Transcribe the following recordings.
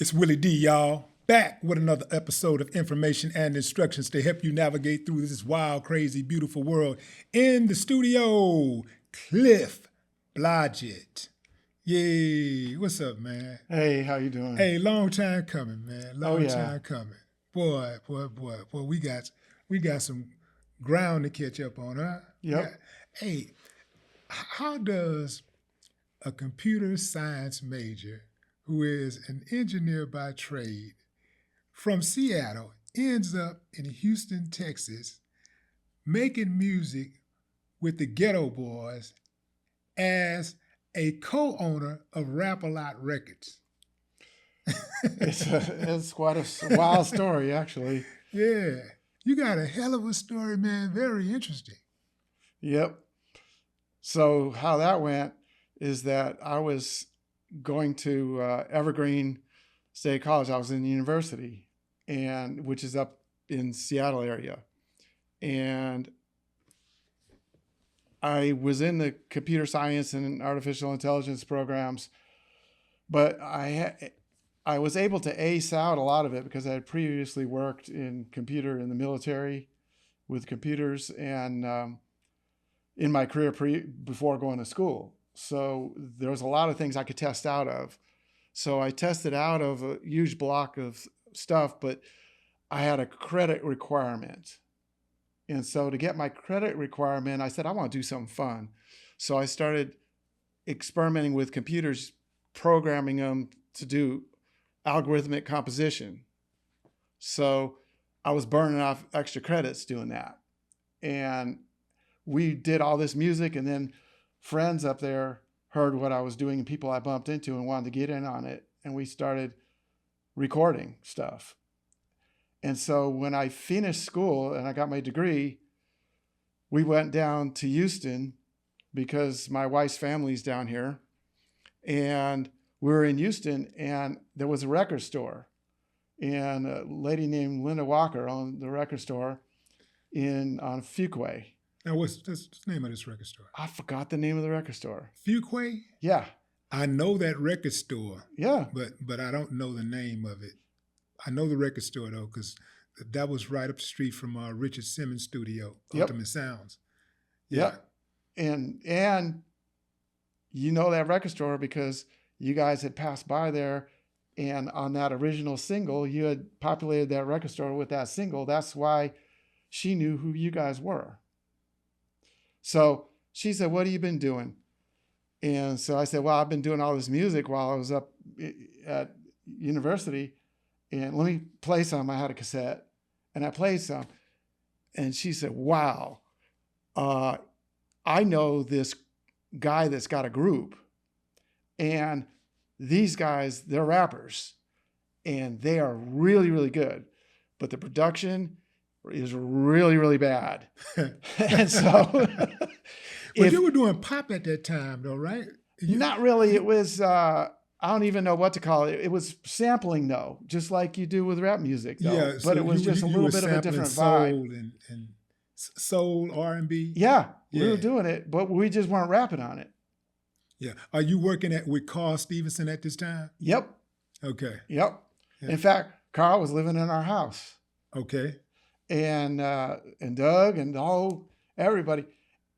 It's Willie D, y'all. Back with another episode of information and instructions to help you navigate through this wild, crazy, beautiful world. In the studio, Cliff Blodget. Yay. What's up, man? Hey, how you doing? Hey, long time coming, man. Oh Long yeah. time coming. Boy, we got some ground to catch up on, huh? Yep. Hey, how does a computer science major who is an engineer by trade from Seattle ends up in Houston, Texas, making music with the Geto Boys as a co-owner of Rap-A-Lot Records? It's quite a wild story, actually. Yeah, you got a hell of a story, man. Very interesting. Yep. So how that went is that I was going to Evergreen State College. I was in university, and which is up in Seattle area, and I was in the computer science and artificial intelligence programs, but I was able to ace out a lot of it because I had previously worked in the military with computers and in my career before going to school. So there was a lot of things I could test out of. So I tested out of a huge block of stuff, but I had a credit requirement. And so to get my credit requirement, I said, I want to do something fun. So I started experimenting with computers, programming them to do algorithmic composition. So I was burning off extra credits doing that. And we did all this music, and then friends up there heard what I was doing and people I bumped into and wanted to get in on it. And we started recording stuff. And so when I finished school and I got my degree, we went down to Houston because my wife's family's down here. And we were in Houston, and there was a record store. And a lady named Linda Walker owned the record store on Fuquay. Now, what's the name of this record store? I forgot the name of the record store. Fuquay? Yeah. I know that record store. Yeah. But I don't know the name of it. I know the record store, though, because that was right up the street from Richard Simmons' studio, Ultimate Sounds. Yeah. And you know that record store because you guys had passed by there, and on that original single, you had populated that record store with that single. That's why she knew who you guys were. So she said, what have you been doing? And so I said, well, I've been doing all this music while I was up at university, and let me play some. I had a cassette, and I played some. And she said, wow, I know this guy that's got a group, and these guys, they're rappers, and they are really, really good. But the production is really, really bad. And so... But you were doing pop at that time, though, right? Not really. It was, I don't even know what to call it. It was sampling, though, just like you do with rap music, though. Yeah, but it was just a little bit of a different vibe. And soul, R&B? Yeah, we were doing it, but we just weren't rapping on it. Yeah. Are you working with Carl Stevenson at this time? Yep. Okay. Yep. Yeah. In fact, Carl was living in our house. Okay. And Doug and everybody,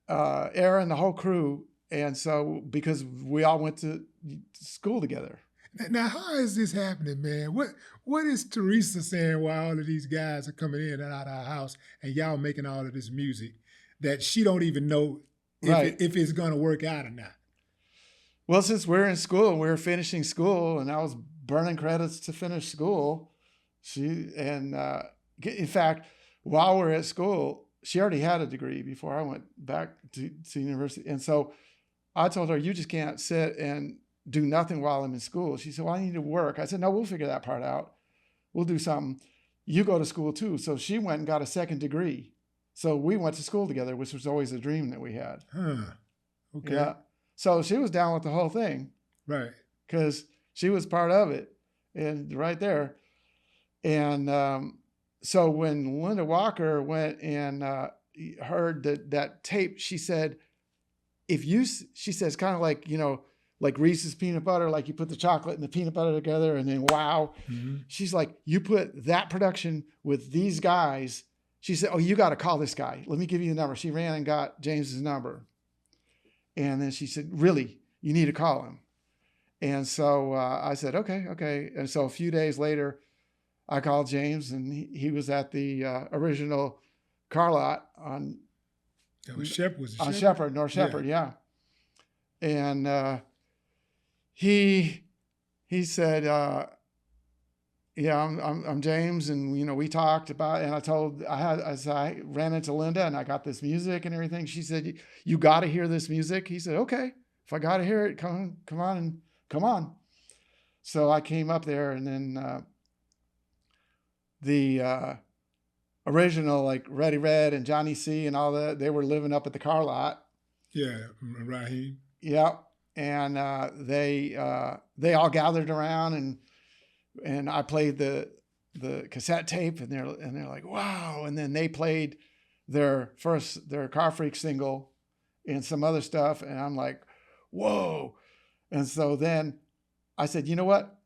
Aaron, the whole crew. And so, because we all went to school together. Now, how is this happening, man? What is Teresa saying while all of these guys are coming in and out of our house and y'all making all of this music that she don't even know if it's going to work out or not? Well, since we're in school and we're finishing school, and I was burning credits to finish school, in fact, while we're at school, she already had a degree before I went back to university. And so I told her, you just can't sit and do nothing while I'm in school. She said, well, I need to work. I said, no, we'll figure that part out. We'll do something. You go to school too. So she went and got a second degree. So we went to school together, which was always a dream that we had. Huh. Okay. Yeah. So she was down with the whole thing. Right. Because she was part of it and right there. And so when Linda Walker went and heard that tape, she said, she says, kind of like, like Reese's peanut butter, like you put the chocolate and the peanut butter together and then wow. Mm-hmm. She's like, you put that production with these guys. She said, oh, you got to call this guy. Let me give you the number. She ran and got James's number. And then she said, really, you need to call him. And so I said, okay. And so a few days later, I called James, and he was at the original car lot on Shepherd? North Shepherd, yeah. And he said, yeah, I'm James, and we talked about, and I ran into Linda, and I got this music and everything. She said, you got to hear this music. He said, okay, if I got to hear it, come on. So I came up there, and then the original, like Ready Red and Johnny C and all that, they were living up at the car lot. Yeah, Raheem. Yeah, and they all gathered around, and I played the cassette tape, and they're like, wow. And then they played their Car Freak single and some other stuff, and I'm like, whoa. And so then I said, you know what?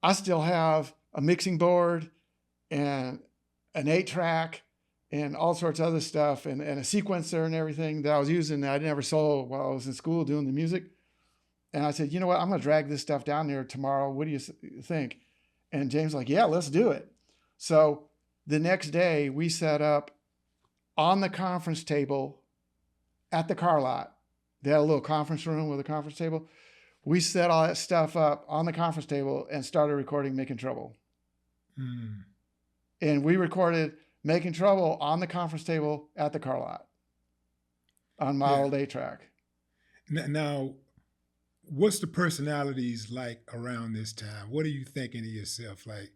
I still have a mixing board and an 8-track and all sorts of other stuff and a sequencer and everything that I was using that I never sold while I was in school doing the music. And I said, you know what? I'm going to drag this stuff down there tomorrow. What do you think? And James was like, yeah, let's do it. So the next day we set up on the conference table at the car lot. They had a little conference room with a conference table. We set all that stuff up on the conference table and started recording Making Trouble. Mm. And we recorded Making Trouble on the conference table at the car lot on my old 8-track. Now, what's the personalities like around this time? What are you thinking of yourself? Like,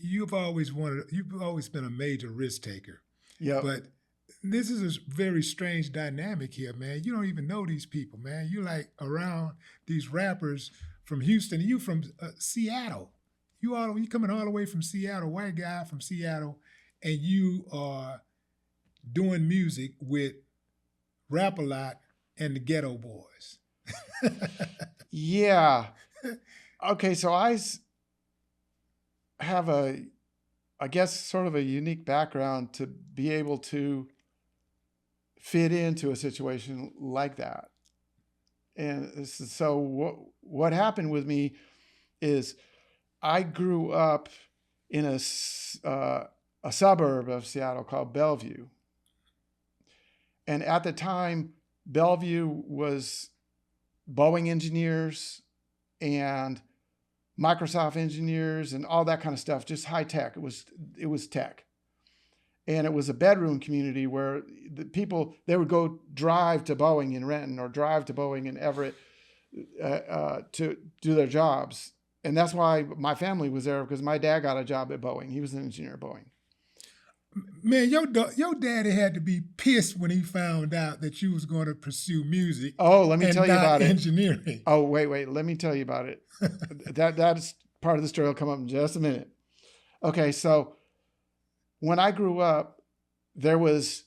you've always been a major risk taker. Yeah. But this is a very strange dynamic here, man. You don't even know these people, man. You're like around these rappers from Houston. You from Seattle. You coming all the way from Seattle, white guy from Seattle, and you are doing music with Rap-A-Lot and the Geto Boys. Yeah. Okay, so I have I guess sort of a unique background to be able to fit into a situation like that. And so what happened with me is I grew up in a suburb of Seattle called Bellevue. And at the time, Bellevue was Boeing engineers and Microsoft engineers and all that kind of stuff, just high tech. It was tech. And it was a bedroom community where the people, they would go drive to Boeing in Renton or drive to Boeing in Everett to do their jobs. And that's why my family was there, because my dad got a job at Boeing. He was an engineer at Boeing. Man, your daddy had to be pissed when he found out that you was going to pursue music. Oh, let me tell you about engineering. It. Oh, wait. Let me tell you about it. That is part of the story. Will come up in just a minute. Okay, so when I grew up, there was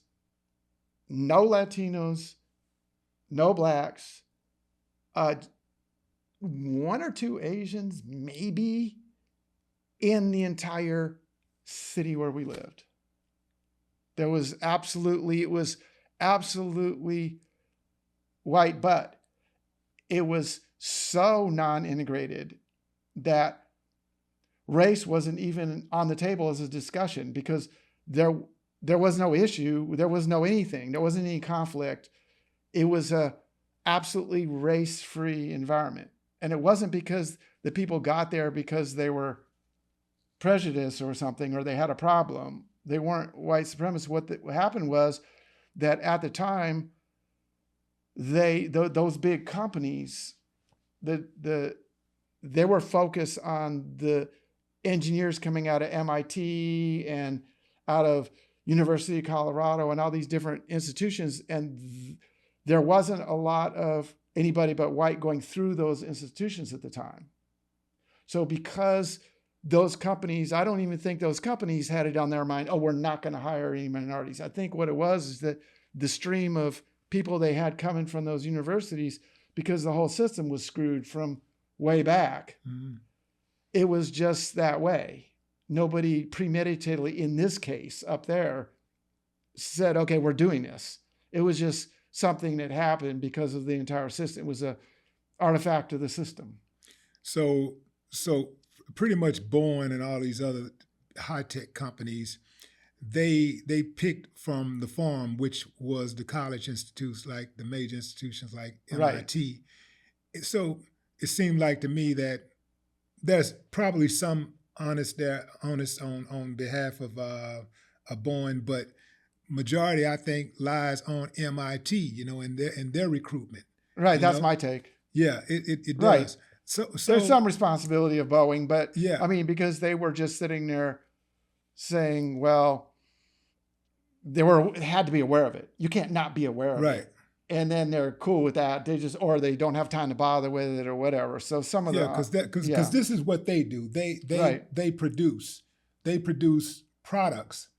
no Latinos, no blacks, one or two Asians, maybe, in the entire city where we lived. It was absolutely white, but it was so non-integrated that race wasn't even on the table as a discussion, because there was no issue, there was no anything, there wasn't any conflict. It was a absolutely race-free environment. And it wasn't because the people got there because they were prejudiced or something, or they had a problem. They weren't white supremacists. What happened was that at the time, those big companies, they were focused on the engineers coming out of MIT and out of University of Colorado and all these different institutions, and there wasn't a lot of anybody but white going through those institutions at the time. So because those companies, I don't even think those companies had it on their mind, oh, we're not going to hire any minorities. I think what it was is that the stream of people they had coming from those universities because the whole system was screwed from way back. Mm-hmm. It was just that way. Nobody premeditatedly, in this case up there, said, okay, we're doing this. It was just something that happened because of the entire system. It was an artifact of the system. So pretty much Boeing and all these other high-tech companies, they picked from the farm, which was the college institutes, like the major institutions like MIT. Right. So it seemed like to me that there's probably some honest on behalf of Boeing, but majority, I think, lies on MIT, in their recruitment. Right, that's my take. Yeah, it does. Right. So there's some responsibility of Boeing, but yeah, I mean, because they were just sitting there saying, well, they had to be aware of it. You can't not be aware of it. And then they're cool with that. Or they don't have time to bother with it or whatever. So some of because this is what they do. They produce products.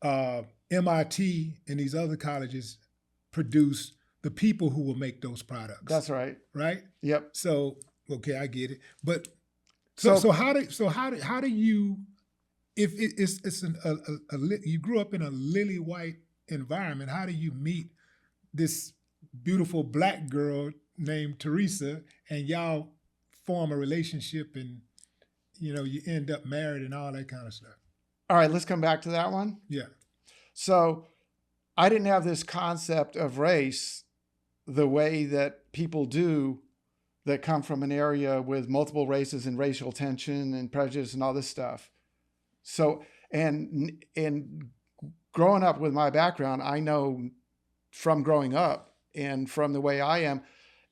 MIT and these other colleges produce the people who will make those products. That's right. Right? Yep. So okay, I get it. But so how do you, if it's you grew up in a lily white environment, how do you meet this beautiful black girl named Teresa and y'all form a relationship and you end up married and all that kind of stuff? All right, let's come back to that one. Yeah. So I didn't have this concept of race the way that people do that come from an area with multiple races and racial tension and prejudice and all this stuff. So, and growing up with my background, I know from growing up and from the way I am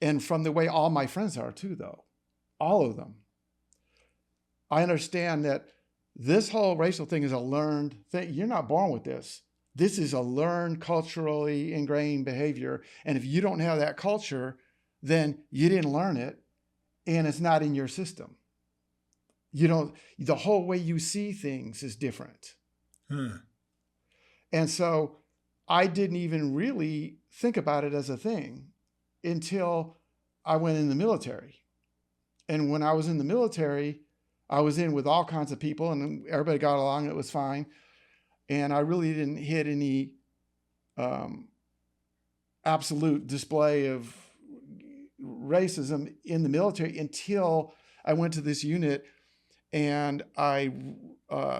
and from the way all my friends are too, though, all of them. I understand that this whole racial thing is a learned thing. You're not born with this. This is a learned, culturally ingrained behavior. And if you don't have that culture, then you didn't learn it and it's not in your system. The whole way you see things is different. And so I didn't even really think about it as a thing until I went in the military. And when I was in the military, I was in with all kinds of people and everybody got along. It was fine. And I really didn't hit any absolute display of racism in the military until I went to this unit and I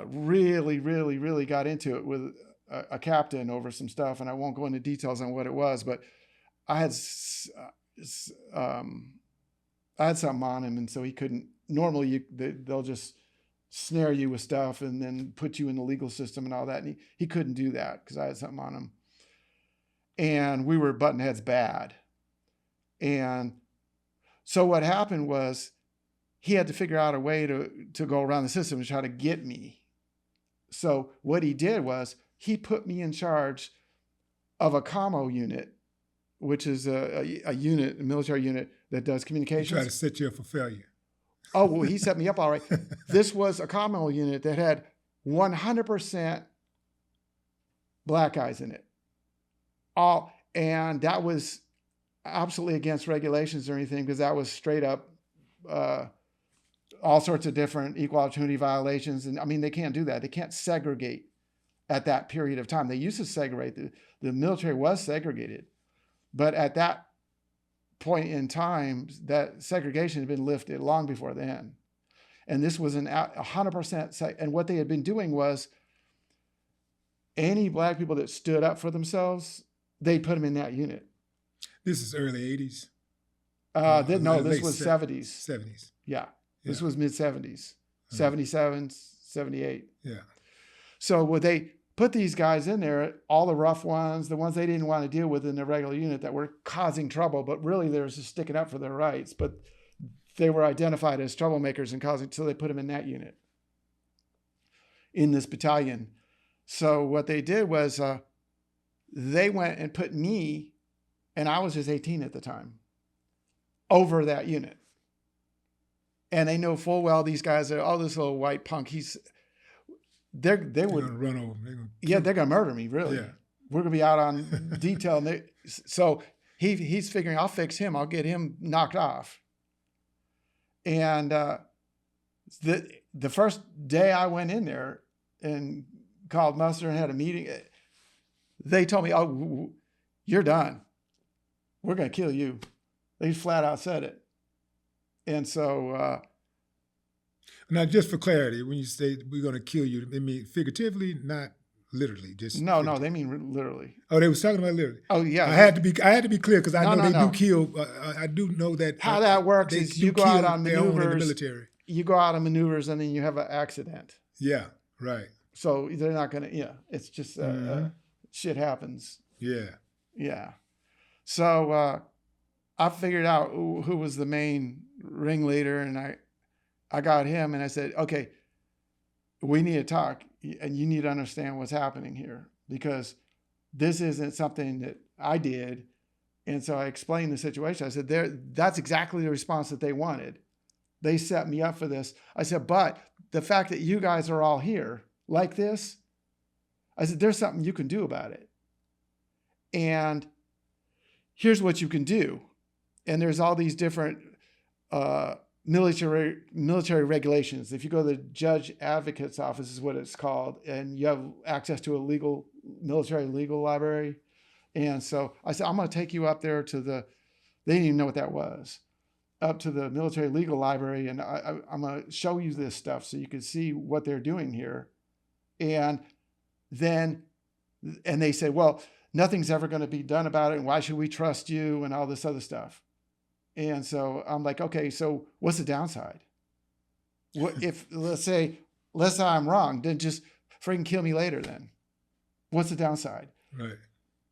really, really, really got into it with a captain over some stuff. And I won't go into details on what it was, but I had something on him. And so he couldn't, normally they'll just snare you with stuff and then put you in the legal system and all that. And he couldn't do that because I had something on him. And we were butting heads bad. And so what happened was he had to figure out a way to go around the system and try to get me. So what he did was he put me in charge of a commo unit, which is a unit, a military unit that does communications. He tried to set you up for failure. Oh, well, he set me up all right. This was a commo unit that had 100% black guys in it. And that was absolutely against regulations or anything because that was straight up all sorts of different equal opportunity violations. And I mean, they can't do that. They can't segregate at that period of time. They used to segregate. The military was segregated. But at that point in time, that segregation had been lifted long before then. And this was 100%. And what they had been doing was any black people that stood up for themselves, they put them in that unit. This is early 80s? No, this was 70s. 70s. Yeah. This was mid-70s. 77, 78. Yeah. So would they put these guys in there, all the rough ones, the ones they didn't want to deal with in the regular unit that were causing trouble, but really they were just sticking up for their rights. But they were identified as troublemakers and causing, so they put them in that unit, in this battalion. So what they did was they went and put me, and I was just 18 at the time, over that unit. And they know full well these guys are, oh, this little white punk, they're going to run over me. They're going to murder me, really. Yeah. We're going to be out on detail. So he's figuring, I'll fix him. I'll get him knocked off. And the first day I went in there and called muster and had a meeting, they told me, "Oh, you're done. We're going to kill you." They flat out said it. And so... now, just for clarity, when you say we're going to kill you, they mean figuratively, not literally. Just No, they mean literally. Oh, they was talking about literally. Oh, yeah. I had to be clear because I know they no. do kill. I do know that how that works is you go out on maneuvers. In the military. You go out on maneuvers and then you have an accident. Yeah, right. So they're not going to. Yeah, it's just shit happens. Yeah. So I figured out who was the main ringleader, and I got him, and I said, "Okay, we need to talk, and you need to understand what's happening here, because this isn't something that I did." And so I explained the situation. I said, that's exactly the response that they wanted. They set me up for this. I said, but the fact that you guys are all here like this, I said, there's something you can do about it. And here's what you can do. And there's all these different military regulations. If you go to the judge advocate's office, is what it's called, and you have access to a military legal library. And so I said, I'm going to take you up there to they didn't even know what that was, up to the military legal library, and I'm going to show you this stuff so you can see what they're doing here. And they say, well, nothing's ever going to be done about it, and why should we trust you, and all this other stuff. And so I'm like, okay, so what's the downside? What if, let's say I'm wrong, then just freaking kill me later then. What's the downside? Right.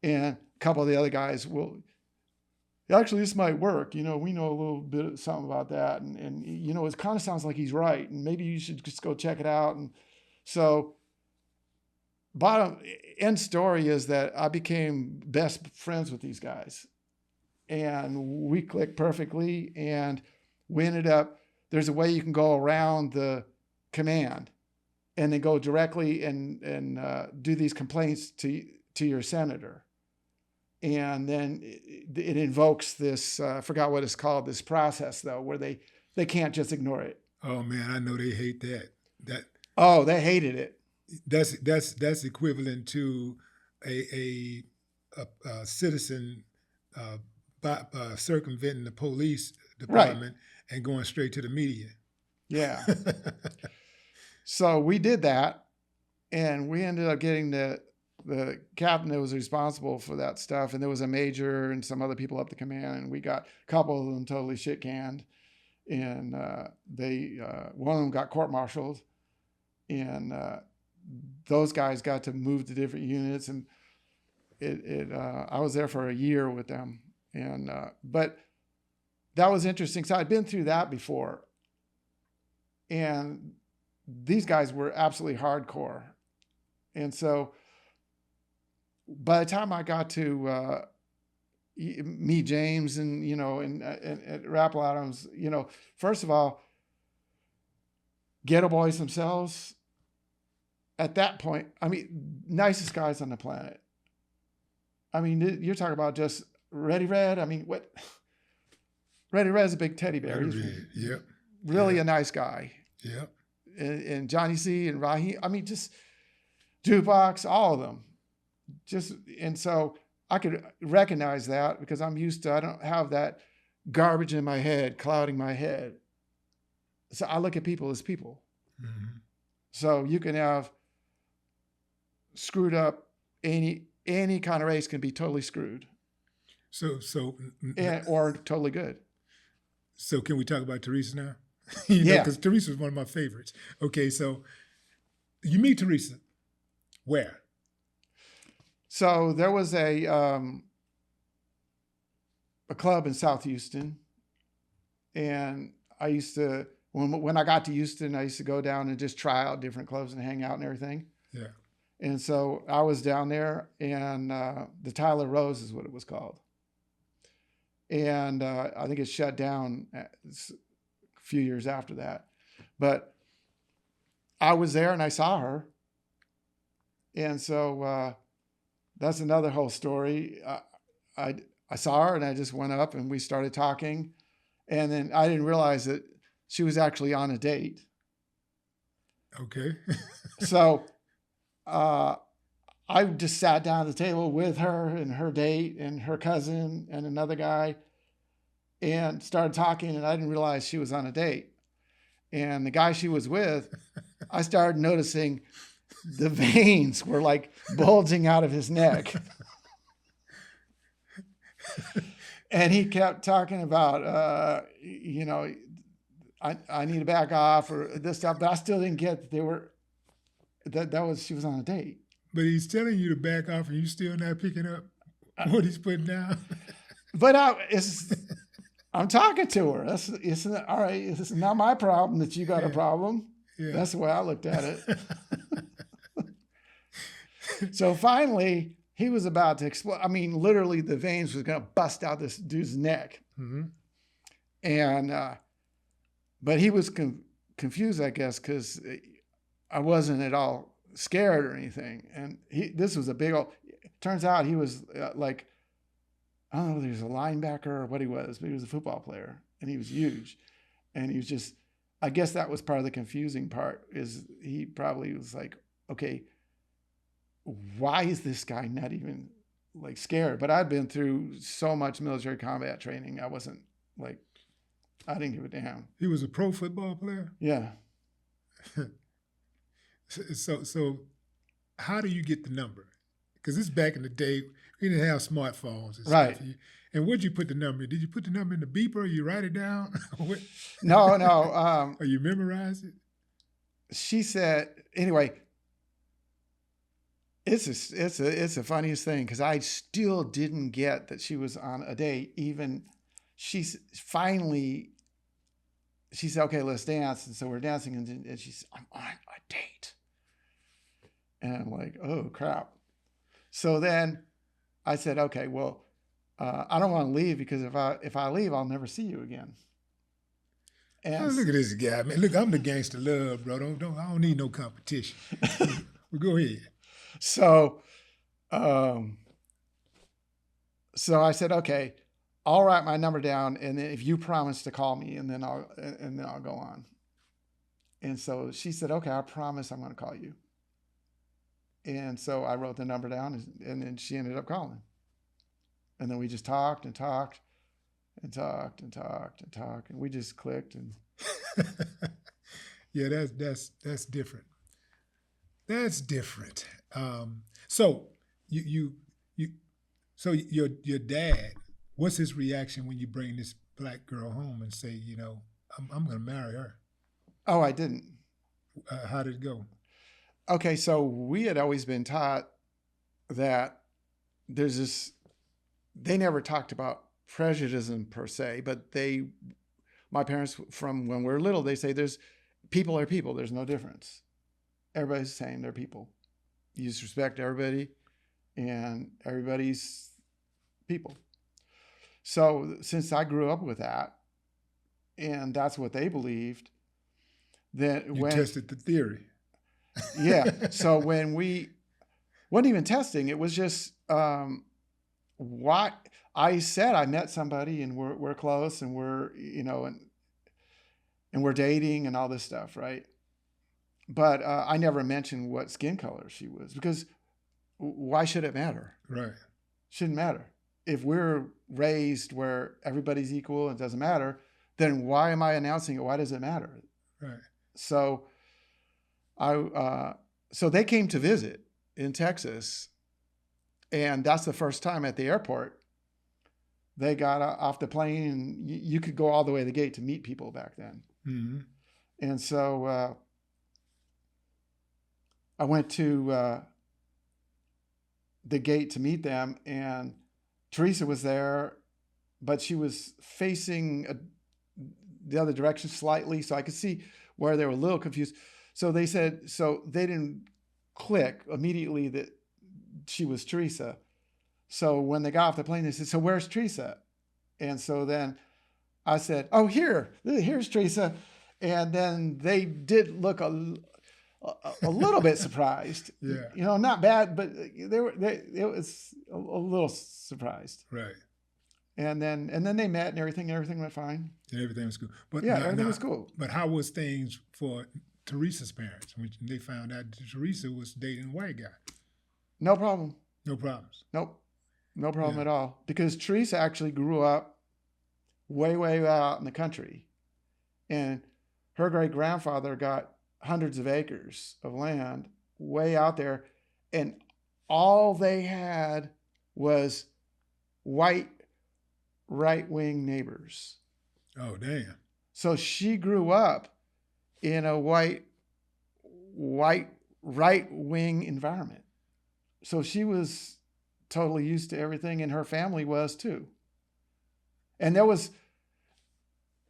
And a couple of the other guys will, actually, this might work. We know a little bit something about that. And it kind of sounds like he's right. And maybe you should just go check it out. And so end story is that I became best friends with these guys. And we clicked perfectly. And we ended up, there's a way you can go around the command and then go directly and do these complaints to your senator. And then it invokes this, I forgot what it's called, this process, though, where they can't just ignore it. Oh, man, I know they hate that. Oh, they hated it. That's equivalent to a citizen circumventing the police department, right, and going straight to the media. Yeah. So we did that, and we ended up getting the captain that was responsible for that stuff, and there was a major and some other people up the command, and we got a couple of them totally shit canned, and one of them got court-martialed, and those guys got to move to different units, and I was there for a year with them, and but that was interesting. So I'd been through that before, and these guys were absolutely hardcore, and so by the time I got to meet James and and Rappel Adams, first of all, Geto Boys themselves, at that point, I mean, nicest guys on the planet. I mean, you're talking about just Ready Red. I mean, what? Ready Red's a big teddy bear. He's really a nice guy. Yep. And Johnny C and Raheem. I mean, just Jukebox, all of them. And so I could recognize that because I don't have that garbage in my head, clouding my head. So I look at people as people. Mm-hmm. So you can have screwed up, any kind of race can be totally screwed. Or totally good. So can we talk about Teresa now? Because Teresa is one of my favorites. Okay, so you meet Teresa. Where? So there was a club in South Houston, and I used to, when I got to Houston, I used to go down and just try out different clubs and hang out and everything. Yeah. And so I was down there, and the Tyler Rose is what it was called. And I think it shut down a few years after that. But I was there and I saw her. And so that's another whole story. I I saw her and I just went up and we started talking. And then I didn't realize that she was actually on a date. Okay. So I just sat down at the table with her and her date and her cousin and another guy and started talking. And I didn't realize she was on a date. And the guy she was with, I started noticing the veins were like bulging out of his neck. And he kept talking about, you know, I need to back off or this stuff, but I still didn't get that she was on a date. But he's telling you to back off and you still not picking up what he's putting down. But I'm talking to her. It's all right. It's not my problem that you got a problem. Yeah. That's the way I looked at it. So finally, he was about to explode. I mean, literally, the veins was going to bust out this dude's neck. Mm-hmm. And, but he was confused, I guess, because I wasn't at all scared or anything. And this was a big old, turns out he was like, I don't know if he was a linebacker or what he was, but he was a football player and he was huge. And he was just, I guess that was part of the confusing part, is he probably was like, okay, why is this guy not even like scared? But I'd been through so much military combat training. I wasn't like, I didn't give a damn. He was a pro football player? Yeah. So how do you get the number? Because this back in the day, we didn't have smartphones and right. stuff. And where'd you put the number? Did you put the number in the beeper or you write it down? No. Or you memorize it? She said, anyway, it's the funniest thing because I still didn't get that she was on a date. Even she said, okay, let's dance. And so we're dancing and she said, I'm on a date. And I'm like, oh, crap. So then I said, okay, well, I don't want to leave because if I leave, I'll never see you again. And look at this guy, man. Look, I'm the gangster love, bro. I don't need no competition. Well, go ahead. So I said, okay, I'll write my number down, and then if you promise to call me, and then I'll go on. And so she said, okay, I promise I'm going to call you. And so I wrote the number down, and then she ended up calling. And then we just talked and talked and talked and talked and talked, and we just clicked. And yeah, that's different. That's different. So so your dad, what's his reaction when you bring this black girl home and say, you know, I'm going to marry her? Oh, I didn't. How did it go? Okay, so we had always been taught that there's this, they never talked about prejudice per se, but my parents from when we were little, they say people are people, there's no difference. Everybody's the same, they're people. You just respect everybody and everybody's people. So since I grew up with that, and that's what they believed, then you tested the theory. Yeah. So when we wasn't even testing, it was just what I said. I met somebody and we're close and we're, you know, and we're dating and all this stuff, right? But I never mentioned what skin color she was because why should it matter? Right. Shouldn't matter. If we're raised where everybody's equal and it doesn't matter, then why am I announcing it? Why does it matter? Right. So so they came to visit in Texas, and that's the first time at the airport they got off the plane, and you could go all the way to the gate to meet people back then. Mm-hmm. And so I went to the gate to meet them, and Teresa was there, but she was facing the other direction slightly, so I could see where they were a little confused. So they said, so they didn't click immediately that she was Teresa. So when they got off the plane, they said, so where's Teresa? And so then I said, oh, here's Teresa. And then they did look a little bit surprised. Yeah. You know, not bad, but it was a little surprised. Right. And then they met and everything went fine. And everything was cool. But Yeah, everything was cool. But how was things for Teresa's parents when they found out that Teresa was dating a white guy? No problem. No problems. Nope. No problem at all. Because Teresa actually grew up way, way out in the country. And her great-grandfather got hundreds of acres of land way out there. And all they had was white right-wing neighbors. Oh, damn. So she grew up in a white right-wing environment. So she was totally used to everything, and her family was too. And there was,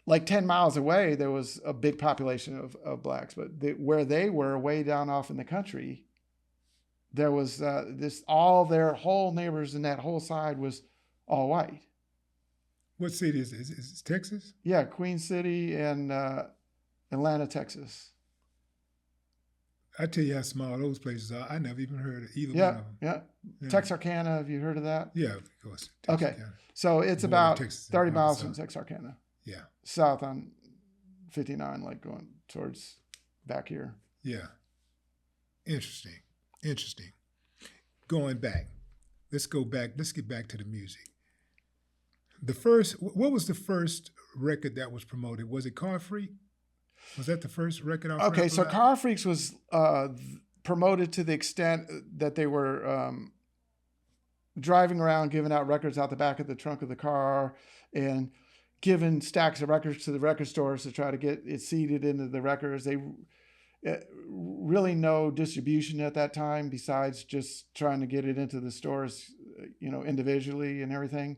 like 10 miles away, there was a big population of blacks, but where they were, way down off in the country, there was all their whole neighbors in that whole side was all white. What city is this? Is it Texas? Yeah, Queen City and Atlanta, Texas. I tell you how small those places are. I never even heard of either Yeah, one of them. yeah. Texarkana, have you heard of that? Yeah, of course. Okay. So it's about Texas 30 and miles Arkansas. from Texarkana. Yeah. South on 59, like going towards back here. Yeah. Interesting. Going back. Let's go back. Let's get back to the music. What was the first record that was promoted? Was it Car Freak? Was that the first record? Okay, so Car Freaks was promoted to the extent that they were driving around, giving out records out the back of the trunk of the car and giving stacks of records to the record stores to try to get it seeded into the records. They really no distribution at that time besides just trying to get it into the stores, individually and everything.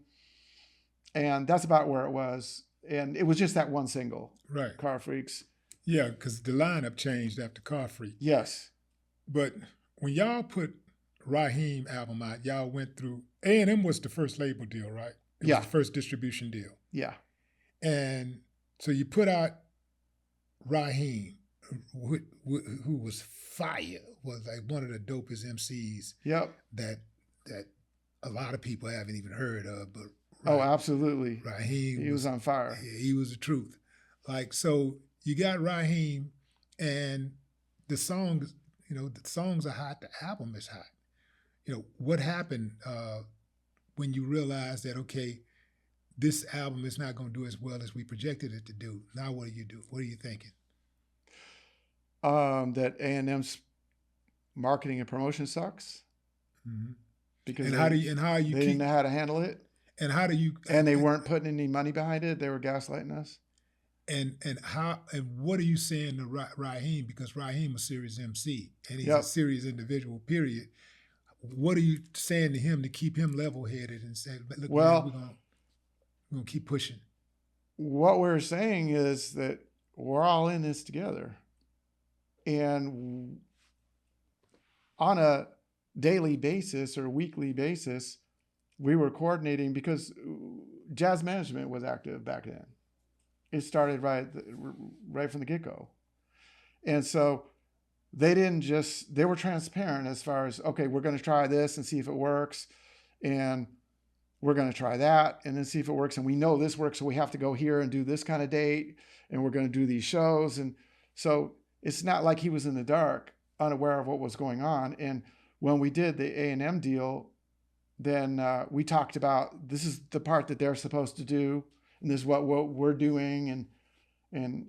And that's about where it was. And it was just that one single, right? Car Freaks. Yeah, because the lineup changed after Car Freak. Yes. But when y'all put Raheem album out, y'all went through, A&M was the first label deal, right? It was the first distribution deal. Yeah. And so you put out Raheem, who was fire, was like one of the dopest MCs. Yep. That a lot of people haven't even heard of, but absolutely. Raheem, he was on fire. He was the truth. Like, so you got Raheem, and the songs, the songs are hot. The album is hot. What happened when you realized that, okay, this album is not going to do as well as we projected it to do? Now what do you do? What are you thinking? That A&M's marketing and promotion sucks. Mm-hmm. Because they didn't know how to handle it. And how do you? And they weren't putting any money behind it. They were gaslighting us. And what are you saying to Raheem? Because Raheem is a serious MC and he's a serious individual. Period. What are you saying to him to keep him level-headed and say, "Look, man, we're gonna keep pushing"? What we're saying is that we're all in this together, and on a daily basis or weekly basis, we were coordinating because Jazz Management was active back then. It started right from the get-go. And so they were transparent as far as, okay, we're going to try this and see if it works. And we're going to try that and then see if it works. And we know this works, so we have to go here and do this kind of date. And we're going to do these shows. And so it's not like he was in the dark, unaware of what was going on. And when we did the A&M deal, then we talked about, this is the part that they're supposed to do, and this is what we're doing, and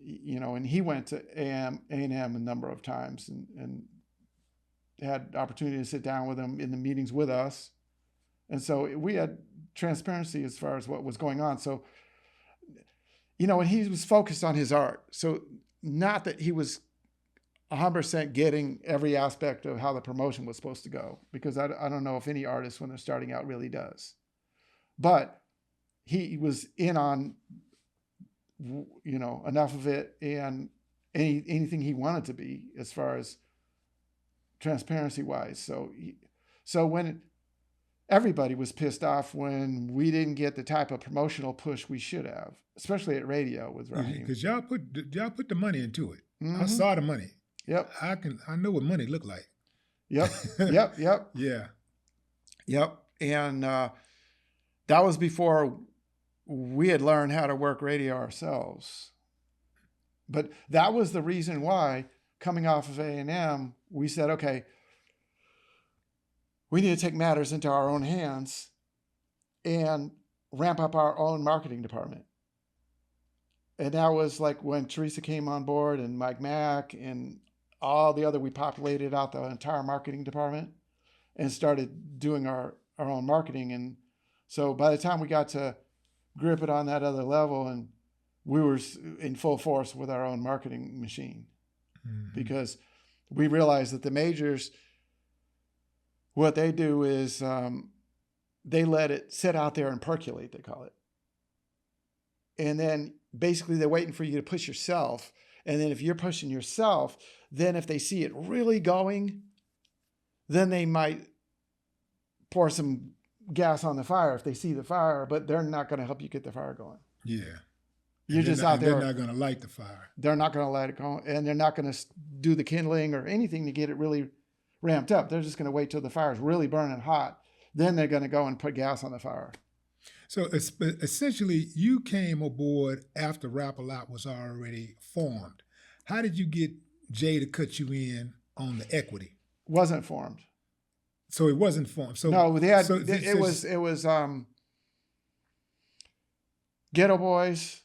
he went to A&M a number of times and had the opportunity to sit down with him in the meetings with us, and so we had transparency as far as what was going on. So, and he was focused on his art. So not that he was 100% getting every aspect of how the promotion was supposed to go, because I don't know if any artist when they're starting out really does. But he was in on, enough of it and anything he wanted to be as far as transparency wise. So when everybody was pissed off when we didn't get the type of promotional push we should have, especially at radio with Raheem. Because y'all put the money into it. Mm-hmm. I saw the money. Yep. I know what money looked like. Yep. Yeah. Yep. And that was before we had learned how to work radio ourselves. But that was the reason why, coming off of A&M, we said, okay, we need to take matters into our own hands and ramp up our own marketing department. And that was like when Teresa came on board and Mike Mack and all the other, we populated out the entire marketing department and started doing our own marketing. And so by the time we got to grip it on that other level, and we were in full force with our own marketing machine, because we realized that the majors, what they do is they let it sit out there and percolate, they call it. And then basically they're waiting for you to push yourself. And then if you're pushing yourself, then if they see it really going, then they might pour some gas on the fire if they see the fire, but they're not going to help you get the fire going. Yeah. You're just out there. They're not going to light the fire. They're not going to let it go. And they're not going to do the kindling or anything to get it really ramped up. They're just going to wait till the fire's really burning hot. Then they're going to go and put gas on the fire. So essentially, you came aboard after Rap-A-Lot was already formed. How did you get Jay to cut you in on the equity? Wasn't formed. So it wasn't formed. So no, they had, so it was Geto Boys.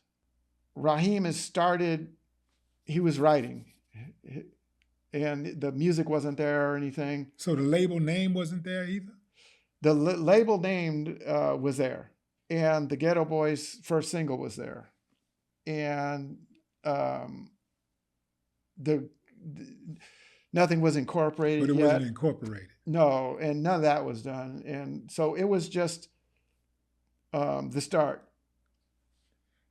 Raheem has started. He was writing, and the music wasn't there or anything. So the label name wasn't there either? The label name was there, and the Geto Boys' first single was there, and nothing was incorporated. But it yet. wasn't incorporated. No, and none of that was done, and so it was just the start.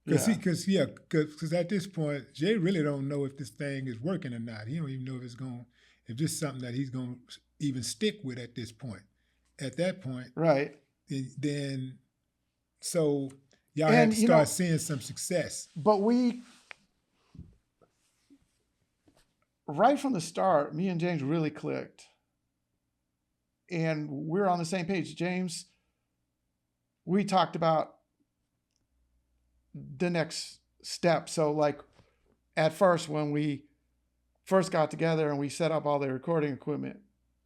Because at this point, Jay really don't know if this thing is working or not. He don't even know if this is something that he's going to even stick with at this point. At that point, right? Then so y'all had to start seeing some success. But right from the start, me and James really clicked, and we're on the same page. James, we talked about the next step. So like at first, when we first got together and we set up all the recording equipment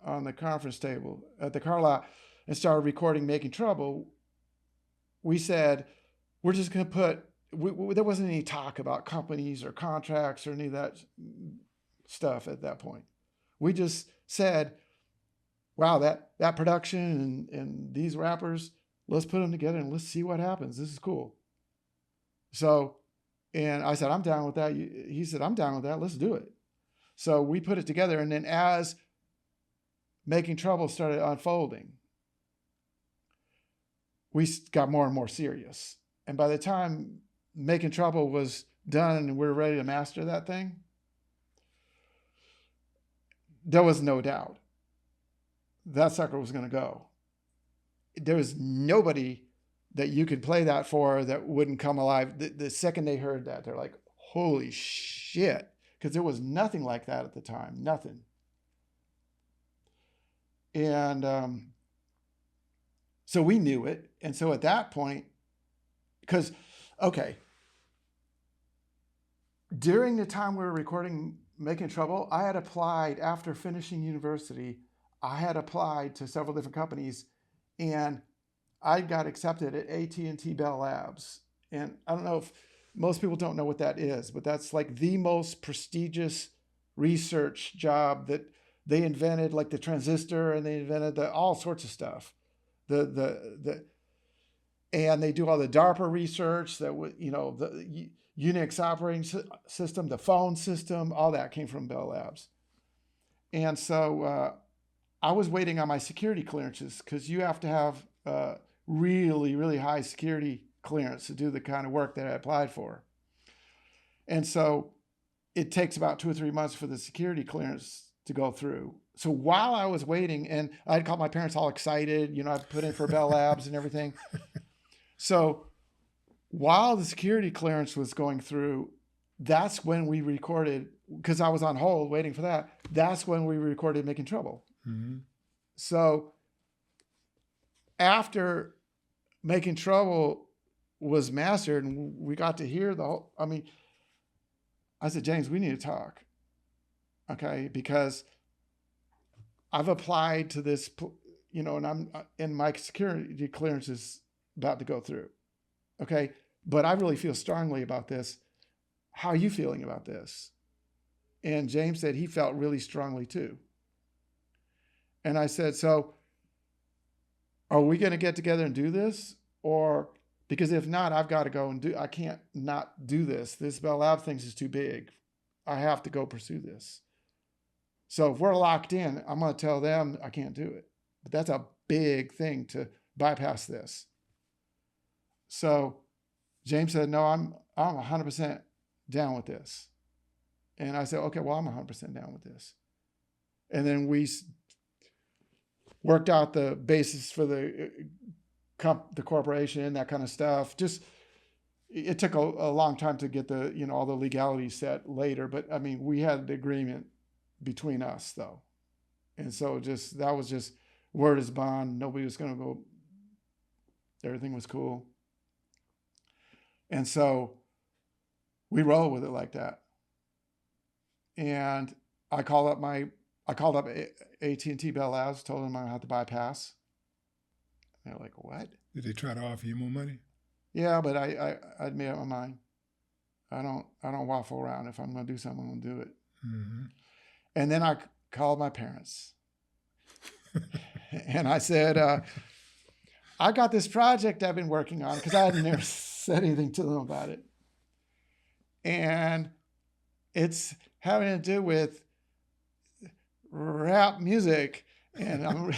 on the conference table at the car lot and started recording Making Trouble, we said, we're just going to put, there wasn't any talk about companies or contracts or any of that stuff at that point. We just said, wow, that production and these rappers, let's put them together and let's see what happens. This is cool. So, and I said, I'm down with that. He said, I'm down with that. Let's do it. So we put it together. And then as Making Trouble started unfolding, we got more and more serious. And by the time Making Trouble was done and we were ready to master that thing, there was no doubt that sucker was going to go. There was nobody that you could play that for that wouldn't come alive. The second they heard that, they're like, holy shit. Because there was nothing like that at the time, nothing. And so we knew it. And so at that point, during the time we were recording Making Trouble, I had applied after finishing university. I had applied to several different companies, and I got accepted at AT&T Bell Labs. And I don't know if most people don't know what that is, but that's like the most prestigious research job that they invented, like the transistor, and they invented all sorts of stuff. And they do all the DARPA research, the Unix operating system, the phone system, all that came from Bell Labs. And so I was waiting on my security clearances, because you have to have really, really high security clearance to do the kind of work that I applied for. And so it takes about 2 or 3 months for the security clearance to go through. So while I was waiting, and I'd called my parents all excited, I put in for Bell Labs and everything. So while the security clearance was going through, that's when we recorded, because I was on hold waiting for that. That's when we recorded Making Trouble. Mm-hmm. So after Making Trouble was mastered, and we got to hear the whole. I mean, I said, James, we need to talk, okay? Because I've applied to this, and I'm and my security clearance is about to go through, okay? But I really feel strongly about this. How are you feeling about this? And James said he felt really strongly too. And I said, so are we going to get together and do this? Or because if not, I've got to go and I can't not do this. This Bell Lab thing is too big. I have to go pursue this. So if we're locked in, I'm going to tell them I can't do it. But that's a big thing to bypass this. So James said, no, I'm 100% down with this. And I said, okay, well, I'm 100% down with this. And then we worked out the basis for the corporation and that kind of stuff. Just, it took a long time to get all the legalities set later. But I mean, we had the agreement between us though. And so that was just word is bond. Nobody was going to go. Everything was cool. And so we roll with it like that. And I called up AT&T Bell Labs, told them I had to bypass. They're like, what? Did they try to offer you more money? Yeah, but I'd made up my mind. I don't waffle around. If I'm going to do something, I'm going to do it. Mm-hmm. And then I called my parents. And I said, I got this project I've been working on, because I had never said anything to them about it. And it's having to do with rap music. And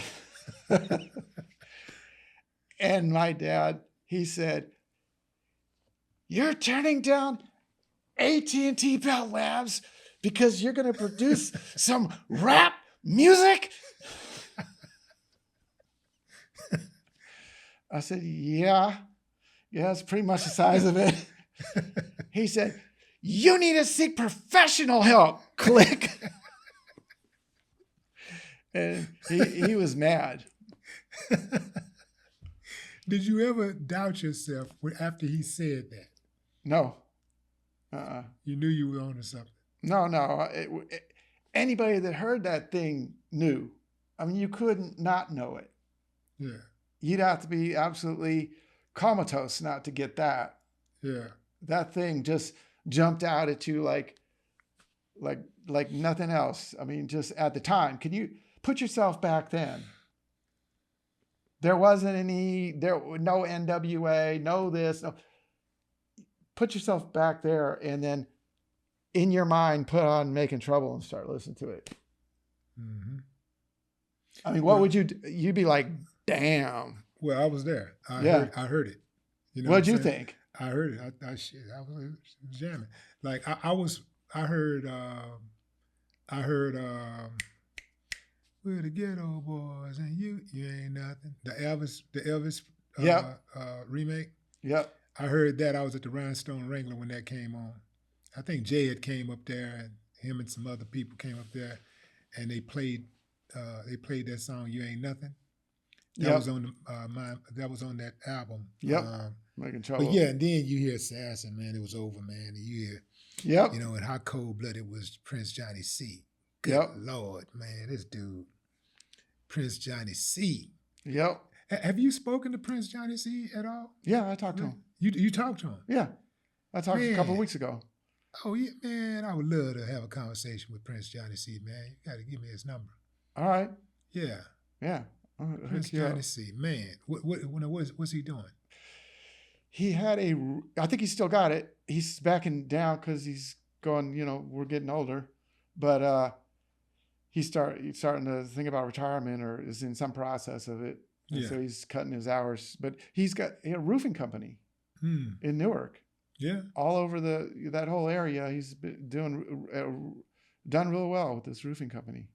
and my dad, he said, you're turning down AT&T Bell Labs because you're going to produce some rap music? I said, yeah, that's pretty much the size of it. He said, you need to seek professional help. Click. And he was mad. Did you ever doubt yourself after he said that? No. You knew you were onto something. No. Anybody that heard that thing knew. I mean, you couldn't not know it. Yeah. You'd have to be absolutely comatose not to get that. Yeah. That thing just jumped out at you like nothing else. I mean, just at the time. Can you put yourself back then? There wasn't no NWA, no this. No. Put yourself back there, and then in your mind, put on Making Trouble and start listening to it. Mm-hmm. I mean, what would you do? You'd be like, damn. Well, I was there. I heard it. You know What'd you think? I heard it. I was jamming. Like I heard we're the Geto Boys and you ain't nothing. The Elvis remake. Yep. I heard that. I was at the Rhinestone Wrangler when that came on. I think Jay had came up there, and him and some other people came up there, and they played that song "You Ain't Nothing." That was on that was on that album. Yep. Making Trouble. But yeah, and then you hear Assassin, man, it was over, man. And you hear, yep. And how cold-blooded was Prince Johnny C. Good Lord, man, this dude, Prince Johnny C. Yep. Have you spoken to Prince Johnny C. at all? Yeah, I talked to him. You talked to him? Yeah, I talked a couple of weeks ago. Oh yeah, man, I would love to have a conversation with Prince Johnny C. Man, you got to give me his number. All right. Yeah. Yeah. Prince Johnny C. Man, what's he doing? He had I think he still got it. He's backing down because he's going, we're getting older. But he's starting to think about retirement, or is in some process of it. Yeah. So he's cutting his hours. But he's got a roofing company in Newark. Yeah. All over that whole area. He's been done real well with this roofing company.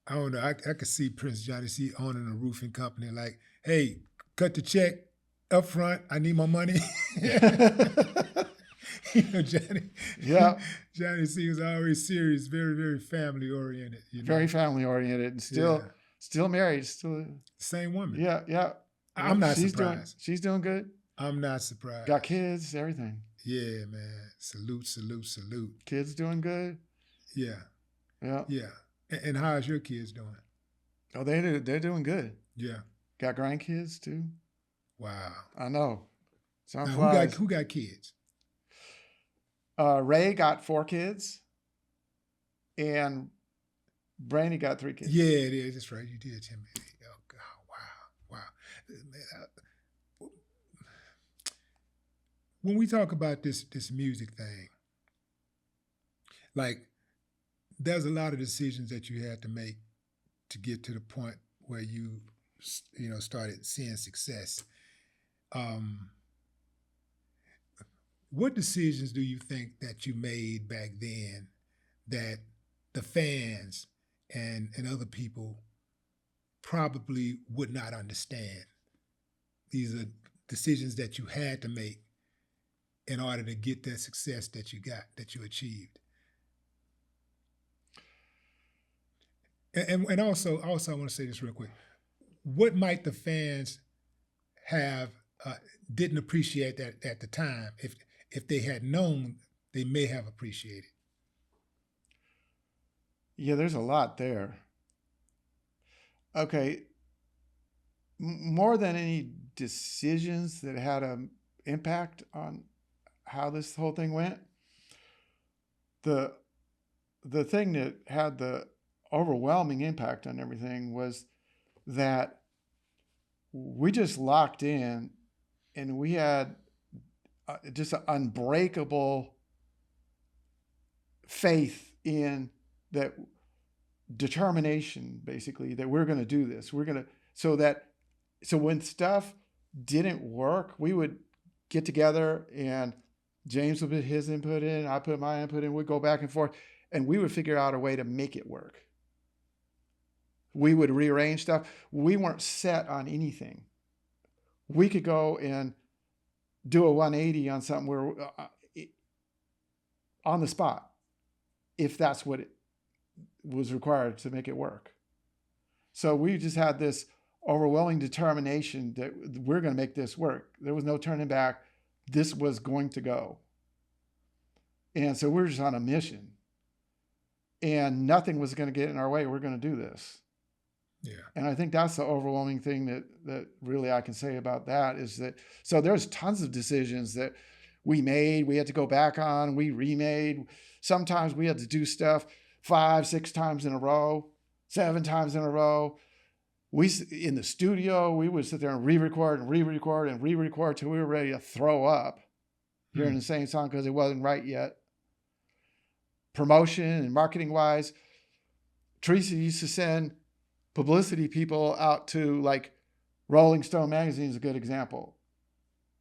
I don't know. I could see Prince Johnny C. owning a roofing company. Like, hey, cut the check up front. I need my money. Johnny. Yeah. Johnny C. was always serious, very, very family oriented. Very family oriented, and still married. Still same woman. Yeah. I'm not surprised. She's doing good. I'm not Got surprised. kids, everything. Yeah, man. Salute, salute, salute. Kids doing good. Yeah, Yeah. yeah. And how's your kids doing? Oh, they're doing good. Yeah. Got grandkids too. Wow. I know. Time Now flies. who got kids? Ray got 4 kids, and Brandy got 3 kids. Yeah, it is. That's right. You did tell me. Oh God. Wow. Wow. Man, when we talk about this music thing, like there's a lot of decisions that you had to make to get to the point where you started seeing success. Um, what decisions do you think that you made back then that the fans and other people probably would not understand? These are decisions that you had to make in order to get that success that you got, that you achieved. And also I want to say this real quick. What might the fans have didn't appreciate that at the time? If they had known, they may have appreciated. Yeah, there's a lot there. Okay, more than any decisions that had an impact on how this whole thing went, the the thing that had the overwhelming impact on everything was that we just locked in, and we had just an unbreakable faith in that determination, basically, that we're going to do this. We're going to, so when stuff didn't work, we would get together, and James would put his input in, I put my input in, we'd go back and forth, and we would figure out a way to make it work. We would rearrange stuff. We weren't set on anything. We could go and do a 180 on something where on the spot, if that's what it was required to make it work. So we just had this overwhelming determination that we're going to make this work. There was no turning back. This was going to go. And so we were just on a mission, and nothing was going to get in our way. We're going to do this. Yeah. And I think that's the overwhelming thing that really I can say about that is that, so there's tons of decisions that we made, we had to go back on, we remade. Sometimes we had to do stuff 5, 6 times in a row, 7 times in a row. In the studio, we would sit there and re-record and re-record and re-record till we were ready to throw up hearing the same song because it wasn't right yet. Promotion and marketing wise, Teresa used to send publicity people out to, like, Rolling Stone magazine is a good example.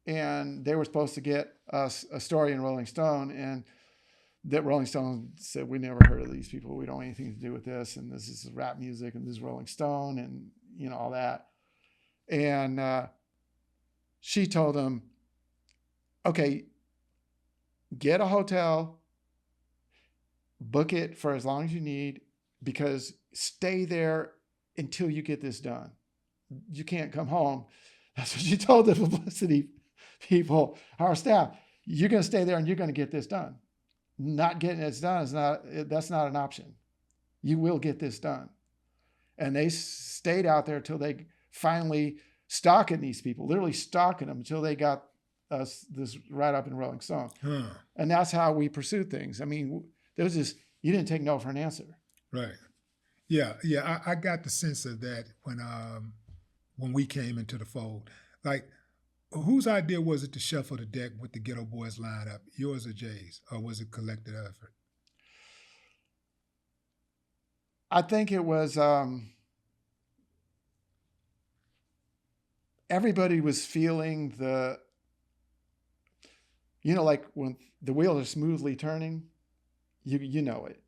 And they were supposed to get us a story in Rolling Stone, and that Rolling Stone said, we never heard of these people. We don't want anything to do with this. And this is rap music, and this is Rolling Stone, and all that. And she told them, okay, get a hotel, book it for as long as you need, because stay there until you get this done. You can't come home. That's what she told the publicity people, our staff. You're going to stay there and you're going to get this done. Not getting it done that's not an option. You will get this done. And they stayed out there until they finally stalking these people, literally stalking them until they got us this right up in Rolling Stone. And that's how we pursued things. I mean, there was this, you didn't take no for an answer. Right. Yeah. I got the sense of that when we came into the fold. Like, whose idea was it to shuffle the deck with the Geto Boys lineup? Yours or Jay's? Or was it collective effort? I think it was, everybody was feeling like when the wheels are smoothly turning, you know it.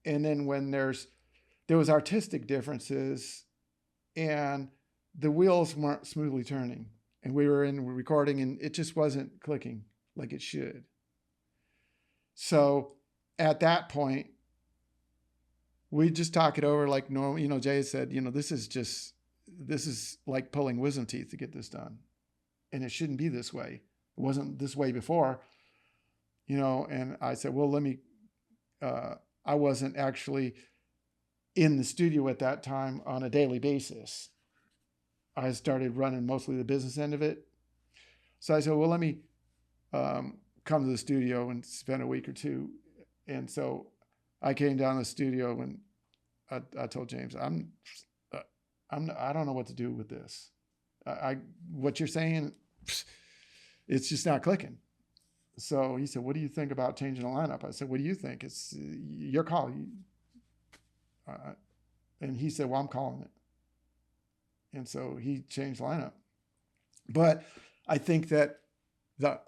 And then when there was artistic differences and the wheels weren't smoothly turning, and we were in recording and it just wasn't clicking like it should. So at that point, we just talk it over like normal. Jay said, this is like pulling wisdom teeth to get this done. and it shouldn't be this way. It wasn't this way before, and I said, well, let me, I wasn't actually in the studio at that time on a daily basis. I started running mostly the business end of it. So I said, well, let me come to the studio and spend a week or two. And so I came down to the studio and I told James, I don't know what to do with this. What you're saying, it's just not clicking. So he said, what do you think about changing the lineup? I said, what do you think? It's your call. And he said, well, I'm calling it. And so he changed the lineup. But I think that the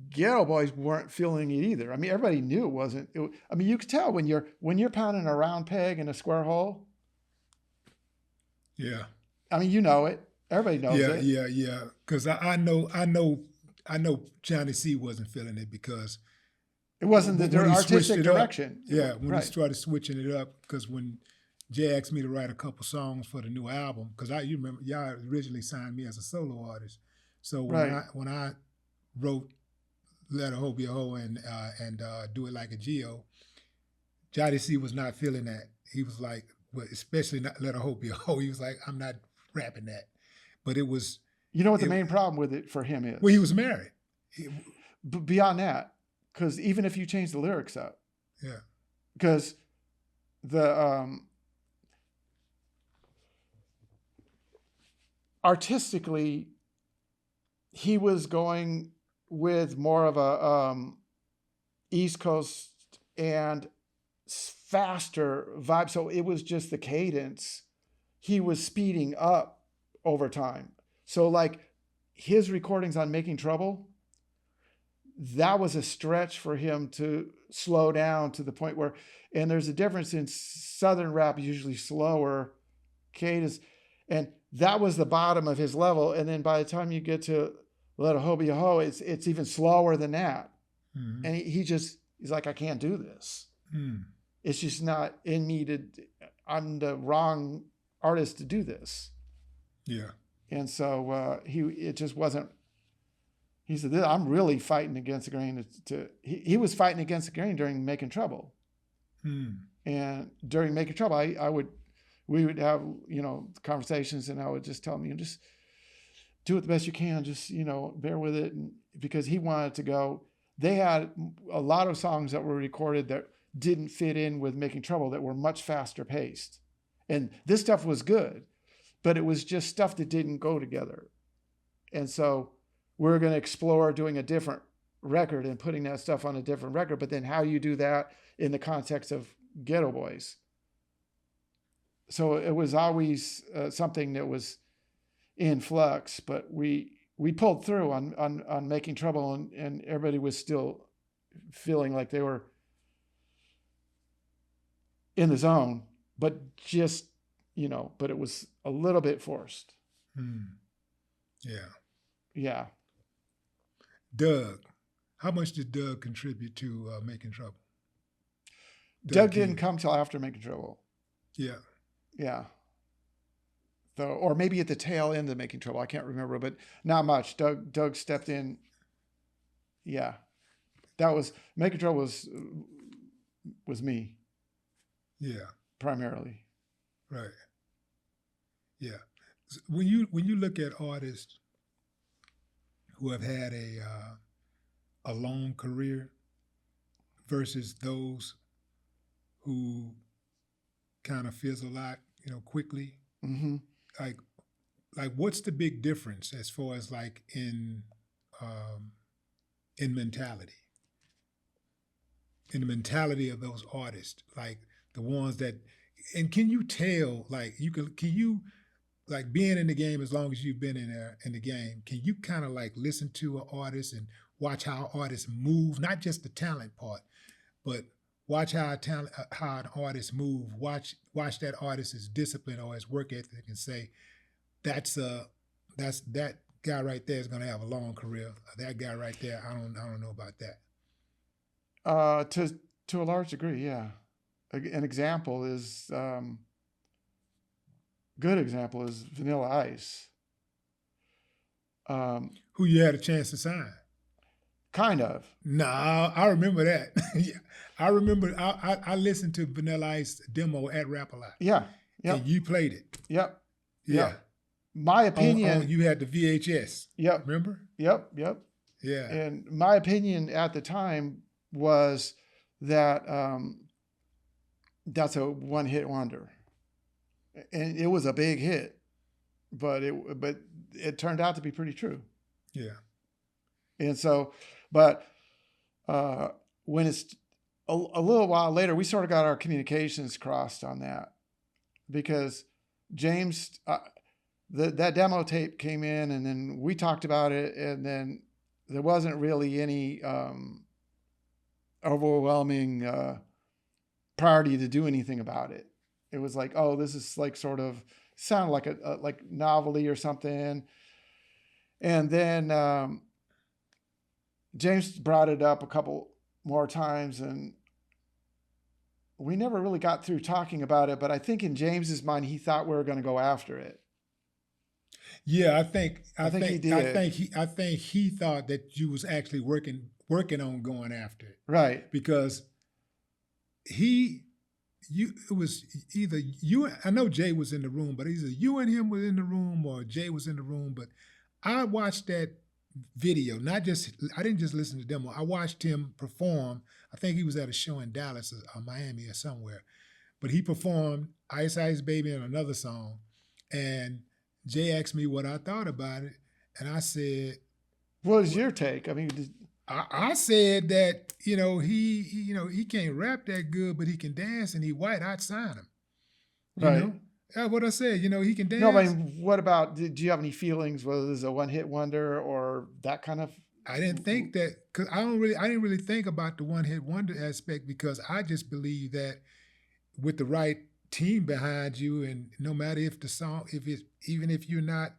Geto Boys weren't feeling it either. I mean, everybody knew it wasn't. I mean, you could tell when you're pounding a round peg in a square hole. Yeah. I mean, you know it. Everybody knows it. Yeah. Because I know Johnny C wasn't feeling it because it wasn't the artistic direction. When he started switching it up, because when Jay asked me to write a couple songs for the new album, because you remember y'all originally signed me as a solo artist. So when I wrote Let a Hoe Be a Hoe and Do It Like a Geo, Johnny C was not feeling that. He was like, well, especially not Let a Hoe Be a Hoe. He was like, I'm not rapping that. But it was. You know what the main problem with it for him is? Well, he was married. Beyond that, because even if you change the lyrics up, yeah, because the artistically, he was going with more of a East Coast and faster vibe. So it was just the cadence. He was speeding up over time. So like his recordings on Making Trouble, that was a stretch for him to slow down to the point where, and there's a difference in Southern rap, usually slower cadence. And that was the bottom of his level. And then by the time you get to Let a Hoe Be a Hoe, it's even slower than that. Mm-hmm. And he's like, I can't do this. Mm. It's just not in me I'm the wrong artist to do this. Yeah. And so it just wasn't, he said, I'm really fighting against the grain. He was fighting against the grain during Making Trouble. Mm. And during Making Trouble, we would have, conversations, and I would just tell him, just do it the best you can. Just, bear with it. And because he wanted to go, they had a lot of songs that were recorded that didn't fit in with Making Trouble that were much faster paced. And this stuff was good, but it was just stuff that didn't go together. And so we're going to explore doing a different record and putting that stuff on a different record. But then how you do that in the context of Geto Boys. So it was always something that was in flux, but we pulled through on Making Trouble, and everybody was still feeling like they were in the zone, but just, but it was a little bit forced. Yeah. Yeah. Doug, how much did Doug contribute to Making Trouble? Doug didn't come till after Making Trouble. Yeah. Yeah. So, or maybe at the tail end of Making Trouble. I can't remember, but not much. Doug stepped in. Yeah. That was, Making Trouble was me. Yeah. Primarily. Right. Yeah. When you look at artists who have had a long career versus those who kind of fizzle out, quickly, mm-hmm. like what's the big difference as far as like in mentality, in the mentality of those artists, like the ones that, and can you tell, like can you like being in the game as long as you've been in the game, can you kind of like listen to an artist and watch how artists move, not just the talent part, but watch how an artist move, watch that artist's discipline or his work ethic and say, that's that guy right there is going to have a long career. That guy right there, I don't know about that. To a large degree, yeah. An example is, good example is Vanilla Ice. Who you had a chance to sign? Kind of. No, I remember that. Yeah. I remember I listened to Vanilla Ice demo at Rap-A-Lot. Yeah. Yep. And you played it. Yep. Yeah. Yep. My opinion. You had the VHS. Yep. Remember? Yep. Yep. Yeah. And my opinion at the time was that that's a one-hit wonder, and it was a big hit, but it turned out to be pretty true. Yeah. And so, but when it's a little while later, we sort of got our communications crossed on that, because James, that demo tape came in, and then we talked about it, and then there wasn't really any overwhelming priority to do anything about it. It was like, oh, this is like sort of sounded like a like novelty or something. And then James brought it up a couple more times, and we never really got through talking about it. But I think in James's mind, he thought we were going to go after it. Yeah, I think he did. I think he thought that you was actually working on going after it. Right. Because it was either you, I know Jay was in the room, but either you and him was in the room or Jay was in the room. But I watched that video, I didn't just listen to the demo. I watched him perform. I think he was at a show in Dallas or Miami or somewhere. But he performed Ice Ice Baby and another song. And Jay asked me what I thought about it. And I said, what was your take? I mean, I said that, he can't rap that good, but he can dance, and he white, I'd sign him. You right. know? That's what I said. He can dance. No, but what about, do you have any feelings whether this is a one-hit wonder or that kind of? I didn't think that, because I didn't really think about the one-hit wonder aspect, because I just believe that with the right team behind you, and no matter if the song, even if you're not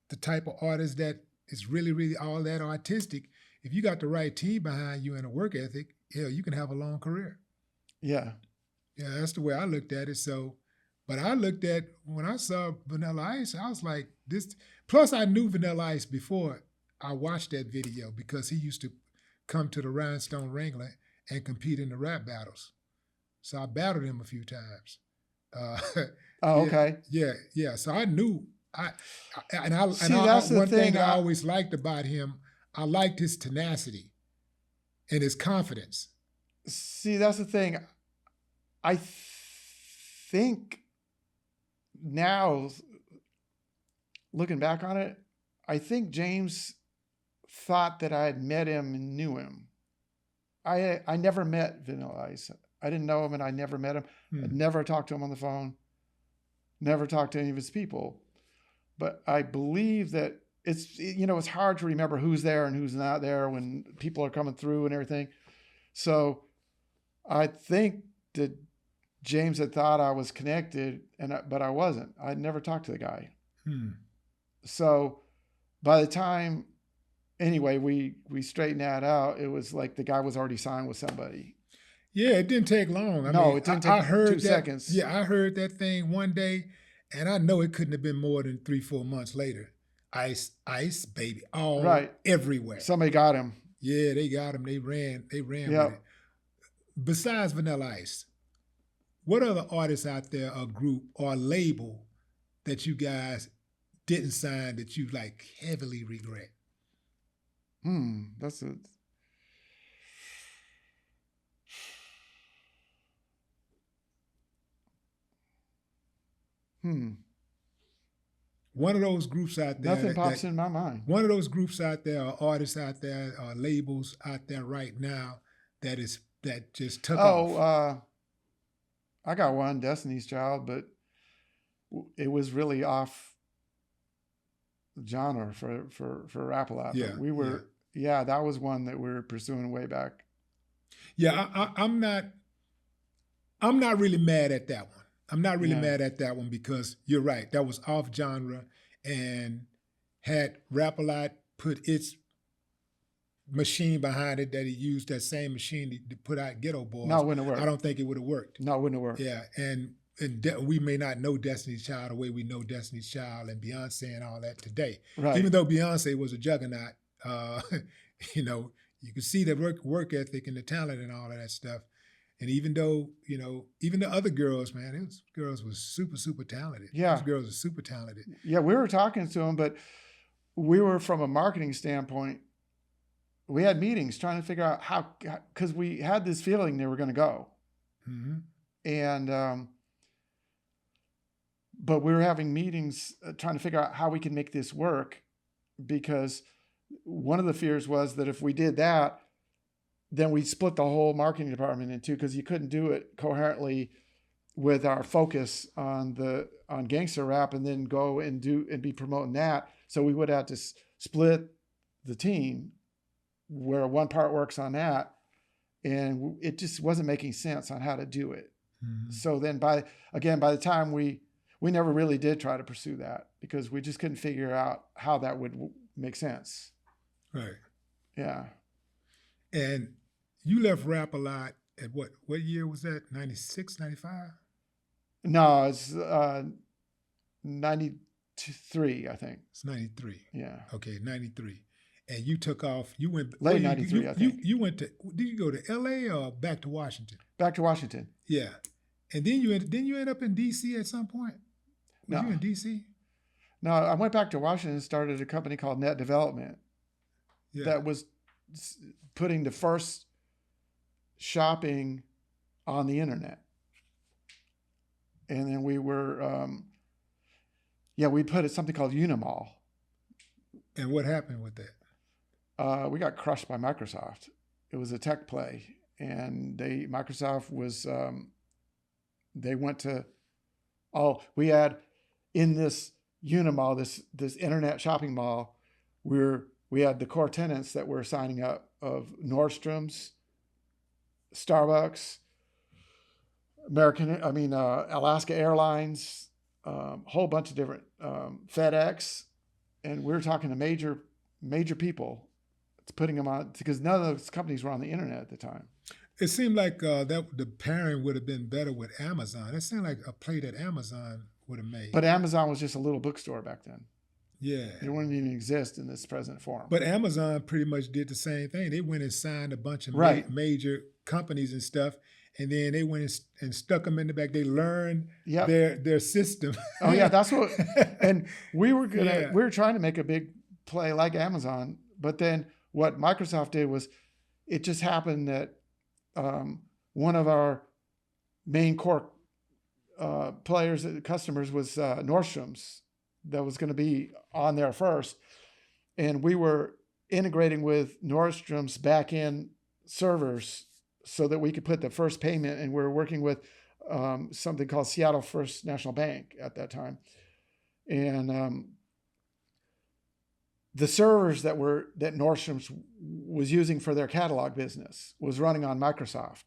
the type of artist that is really, really all that artistic, if you got the right team behind you and a work ethic, you can have a long career. Yeah. Yeah, that's the way I looked at it. So, but I looked at, when I saw Vanilla Ice, I was like, this. Plus, I knew Vanilla Ice before I watched that video, because he used to come to the Rhinestone Wrangler and compete in the rap battles. So I battled him a few times. Okay. Yeah. So I knew. That's the one thing thing I always liked about him, I liked his tenacity and his confidence. See, that's the thing. I think now, looking back on it, I think James thought that I had met him and knew him. I never met Vanilla Ice. I didn't know him, and I never met him. I'd never talked to him on the phone. Never talked to any of his people. But I believe that it's hard to remember who's there and who's not there when people are coming through and everything. So I think that James had thought I was connected, but I wasn't. I'd never talked to the guy. So by the time, anyway, we straightened that out, it was like the guy was already signed with somebody. Yeah, it didn't take long. It didn't take 2 seconds. Yeah, I heard that thing one day, and I know it couldn't have been more than 3-4 months later. Ice, baby, everywhere. Somebody got him. Yeah, they got him. They ran with it. Besides Vanilla Ice, what other artists out there, or group or label, that you guys didn't sign that you like heavily regret? That's it. One of those groups out there. Nothing pops in my mind. One of those groups out there, or artists out there, or labels out there right now that just took off. I got one, Destiny's Child, but it was really off genre for Rap-A-Lot. Yeah, we were that was one that we were pursuing way back. Yeah, I'm not really mad at that one. I'm not really mad at that one, because you're right. That was off genre, and had Rap-A-Lot put its machine behind it, that he used that same machine to put out Geto Boys. No, it wouldn't have worked. I don't think it would have worked. No, it wouldn't have worked. Yeah, and and we may not know Destiny's Child the way we know Destiny's Child and Beyonce and all that today. Right. Even though Beyonce was a juggernaut, you know, you could see the work ethic and the talent and all of that stuff. And even though, you know, even the other girls, man, those girls were super talented. Yeah. Those girls were super talented. Yeah, we were talking to them, but we were, from a marketing standpoint, we had meetings trying to figure out how, because we had this feeling they were going to go. Mm-hmm. And, but we were having meetings trying to figure out how we can make this work, because one of the fears was that if we did that, then we split the whole marketing department in two, because you couldn't do it coherently with our focus on gangster rap and then go and be promoting that. So we would have to split the team where one part works on that, and it just wasn't making sense on how to do it. Mm-hmm. So then by the time we never really did try to pursue that, because we just couldn't figure out how that would make sense. Right. Yeah. And you left rap a lot at what year was that? 96, 95? No, it's 93, I think. It's 93. Yeah. Okay, 93. And you took off. You went late 93, I think. You went to, did you go to LA or back to Washington? Back to Washington. Yeah. And then you end up in DC at some point? Were you in DC? No, I went back to Washington and started a company called Net Development. Yeah. That was putting the first shopping on the internet. And then we were, we put something called Unimall. And what happened with that? We got crushed by Microsoft. It was a tech play. And Microsoft was, they went to, we had in this Unimall, this internet shopping mall, we had the core tenants that were signing up of Nordstrom's, Starbucks, Alaska Airlines, whole bunch of different, FedEx, and we were talking to major people, putting them on, because none of those companies were on the internet at the time. It seemed like that the pairing would have been better with Amazon. It seemed like a play that Amazon would have made. But Amazon was just a little bookstore back then. Yeah. It wouldn't even exist in this present form. But Amazon pretty much did the same thing. They went and signed a bunch of major companies and stuff, and then they went and stuck them in the back. They learned their system. Oh yeah, that's what. And we were trying to make a big play like Amazon, but then what Microsoft did was, it just happened that one of our main core customers was Nordstrom's, that was going to be on there first. And we were integrating with Nordstrom's back-end servers so that we could put the first payment, and we were working with something called Seattle First National Bank at that time. And the servers that Nordstrom's was using for their catalog business was running on Microsoft.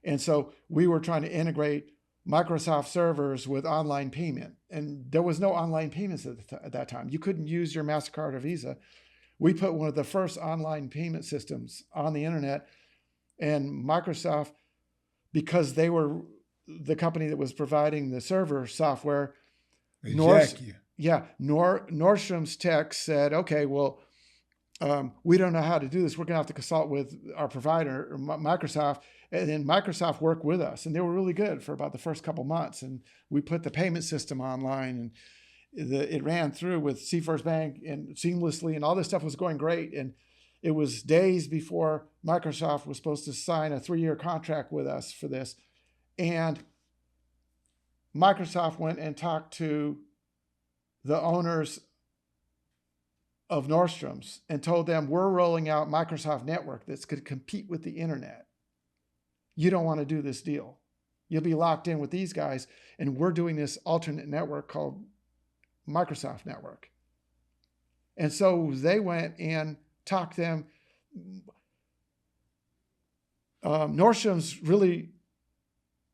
And so we were trying to integrate Microsoft servers with online payment. And there was no online payments at that time. You couldn't use your MasterCard or Visa. We put one of the first online payment systems on the internet, and Microsoft, because they were the company that was providing the server software, Nordstrom's tech said, okay, well, we don't know how to do this. We're going to have to consult with our provider, Microsoft. And then Microsoft worked with us, and they were really good for about the first couple months. And we put the payment system online, and it ran through with First Bank and seamlessly, and all this stuff was going great. And it was days before Microsoft was supposed to sign a 3-year contract with us for this. And Microsoft went and talked to the owners of Nordstrom's and told them, we're rolling out Microsoft Network that's going to compete with the internet. You don't want to do this deal. You'll be locked in with these guys, and we're doing this alternate network called Microsoft Network. And so they went and talked them. Nordstrom's really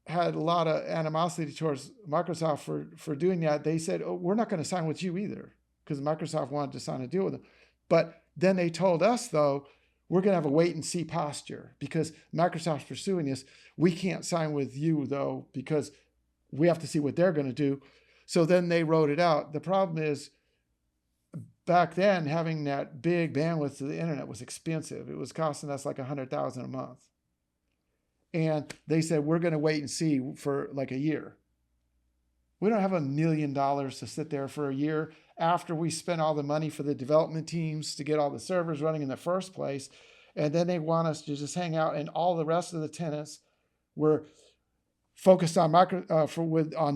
had a lot of animosity towards Microsoft for doing that. They said, we're not going to sign with you either, because Microsoft wanted to sign a deal with them. But then they told us, though, we're going to have a wait and see posture because Microsoft's pursuing this. We can't sign with you, though, because we have to see what they're going to do. So then they wrote it out. The problem is, back then, having that big bandwidth to the internet was expensive. It was costing us like $100,000 a month. And they said, we're going to wait and see for like a year. We don't have $1 million to sit there for a year after we spent all the money for the development teams to get all the servers running in the first place. And then they want us to just hang out, and all the rest of the tenants were focused on on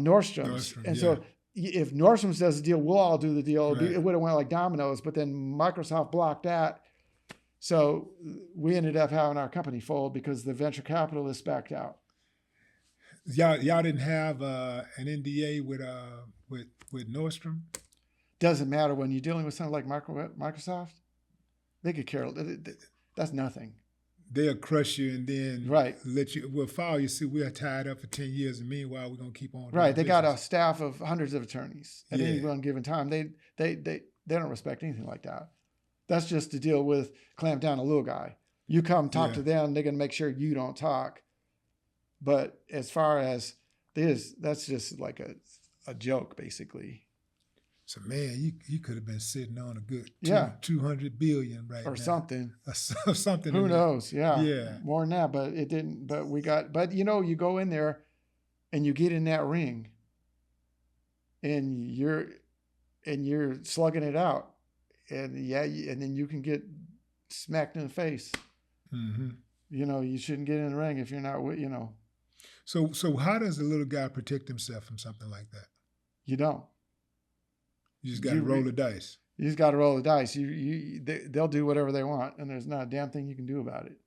Nordstrom's. And so if Nordstrom's does the deal, we'll all do the deal. Right. It would have went like dominoes, but then Microsoft blocked that. So we ended up having our company fold because the venture capitalists backed out. Y'all didn't have an NDA with Nordstrom? Doesn't matter when you're dealing with something like Microsoft. They could care. That's nothing. They'll crush you and then let you. We'll file you. See, we're tied up for 10 years, and meanwhile, we're gonna keep on. Right. They got a staff of hundreds of attorneys at any one given time. They don't respect anything like that. That's just to deal with, clamp down a little guy. You come talk to them, they're gonna make sure you don't talk. But as far as this, that's just like a joke, basically. So man, you could have been sitting on a good 200 billion right now. Or something. Something. Who knows? Yeah. Yeah. More than that, but it didn't. But you go in there and you get in that ring and you're slugging it out. And and then you can get smacked in the face. Mm-hmm. You shouldn't get in the ring if you're not, So how does a little guy protect himself from something like that? You don't. You just got to roll the dice. You just got to roll the dice. They'll do whatever they want, and there's not a damn thing you can do about it.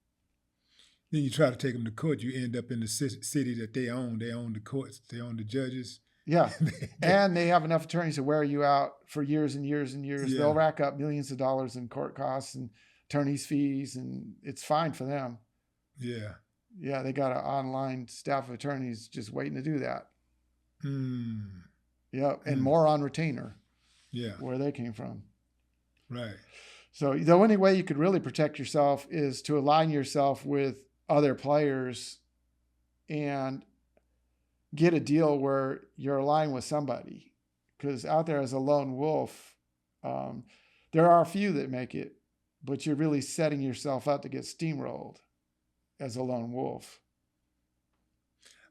Then you try to take them to court. You end up in the city that they own. They own the courts. They own the judges. Yeah, and they have enough attorneys to wear you out for years and years and years. Yeah. They'll rack up millions of dollars in court costs and attorneys' fees, and it's fine for them. Yeah. Yeah, they got an online staff of attorneys just waiting to do that. Yeah, and more on retainer. Yeah. Where they came from. Right. So the only way you could really protect yourself is to align yourself with other players and get a deal where you're aligned with somebody. Because out there as a lone wolf, there are a few that make it, but you're really setting yourself up to get steamrolled as a lone wolf.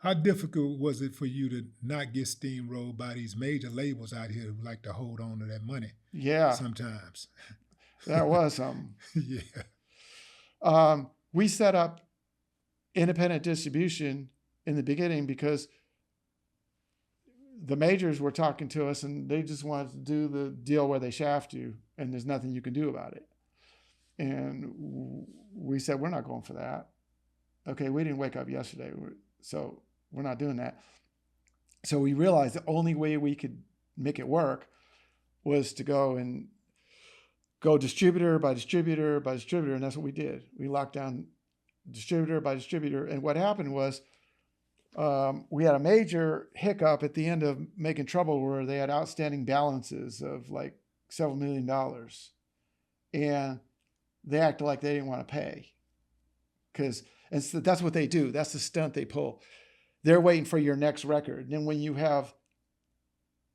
How difficult was it for you to not get steamrolled by these major labels out here who like to hold on to that money? Yeah. Sometimes. That was something. Yeah. We set up independent distribution in the beginning because the majors were talking to us and they just wanted to do the deal where they shaft you and there's nothing you can do about it. And we said, we're not going for that. Okay, we didn't wake up yesterday, so we're not doing that. So we realized the only way we could make it work was to go distributor by distributor by distributor, and that's what we did. We locked down distributor by distributor, and what happened was we had a major hiccup at the end of making trouble where they had outstanding balances of like several $1 million, and they acted like they didn't want to pay and so that's what they do. That's the stunt they pull. They're waiting for your next record. And then when you have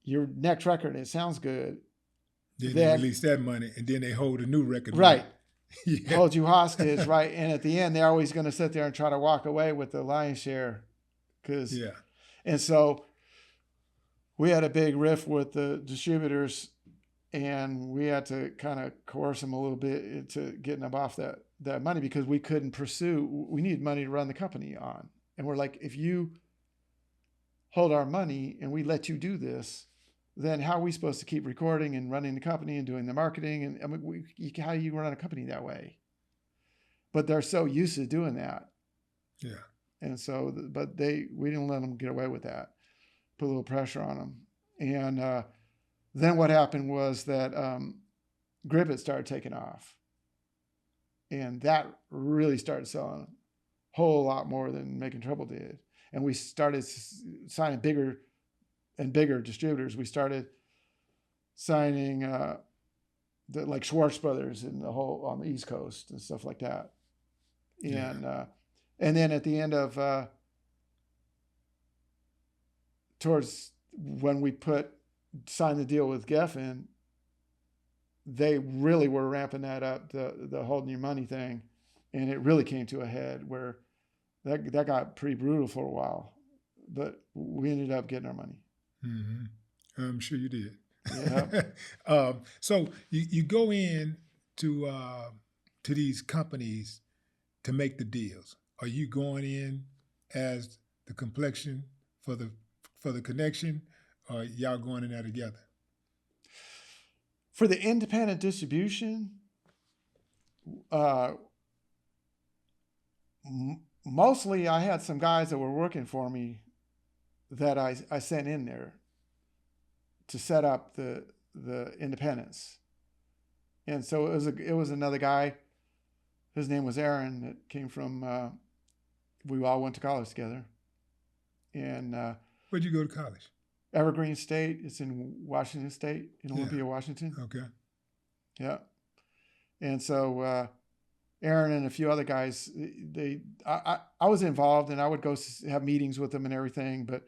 your next record and it sounds good, then they release that money and then they hold a new record. Right. Yeah. Hold you hostage, right? And at the end, they're always going to sit there and try to walk away with the lion's share. And so we had a big riff with the distributors and we had to kind of coerce them a little bit into getting them off that money because we couldn't pursue. We needed money to run the company on. And we're like, if you hold our money and we let you do this, then how are we supposed to keep recording and running the company and doing the marketing? And I mean, how do you run a company that way? But they're so used to doing that. Yeah. And so, we didn't let them get away with that. Put a little pressure on them. And then what happened was that Gribbet started taking off. And that really started selling a whole lot more than Making Trouble did. And we started signing bigger and bigger distributors. We started signing like Schwartz Brothers on the East Coast and stuff like that. And then at the end of towards when we signed the deal with Geffen, they really were ramping that up, the holding your money thing. And it really came to a head where that got pretty brutal for a while. But we ended up getting our money. Mm-hmm. I'm sure you did. Yeah. So you go in to these companies to make the deals. Are you going in as the complexion for the connection, or y'all going in there together? For the independent distribution, mostly I had some guys that were working for me that I sent in there to set up the independence. And so it was another guy. His name was Aaron, that came from, we all went to college together. And where'd you go to college? Evergreen State. It's in Washington State, in Olympia, Washington. Okay. Yeah. And so Aaron and a few other guys, I was involved, and I would go have meetings with them and everything, but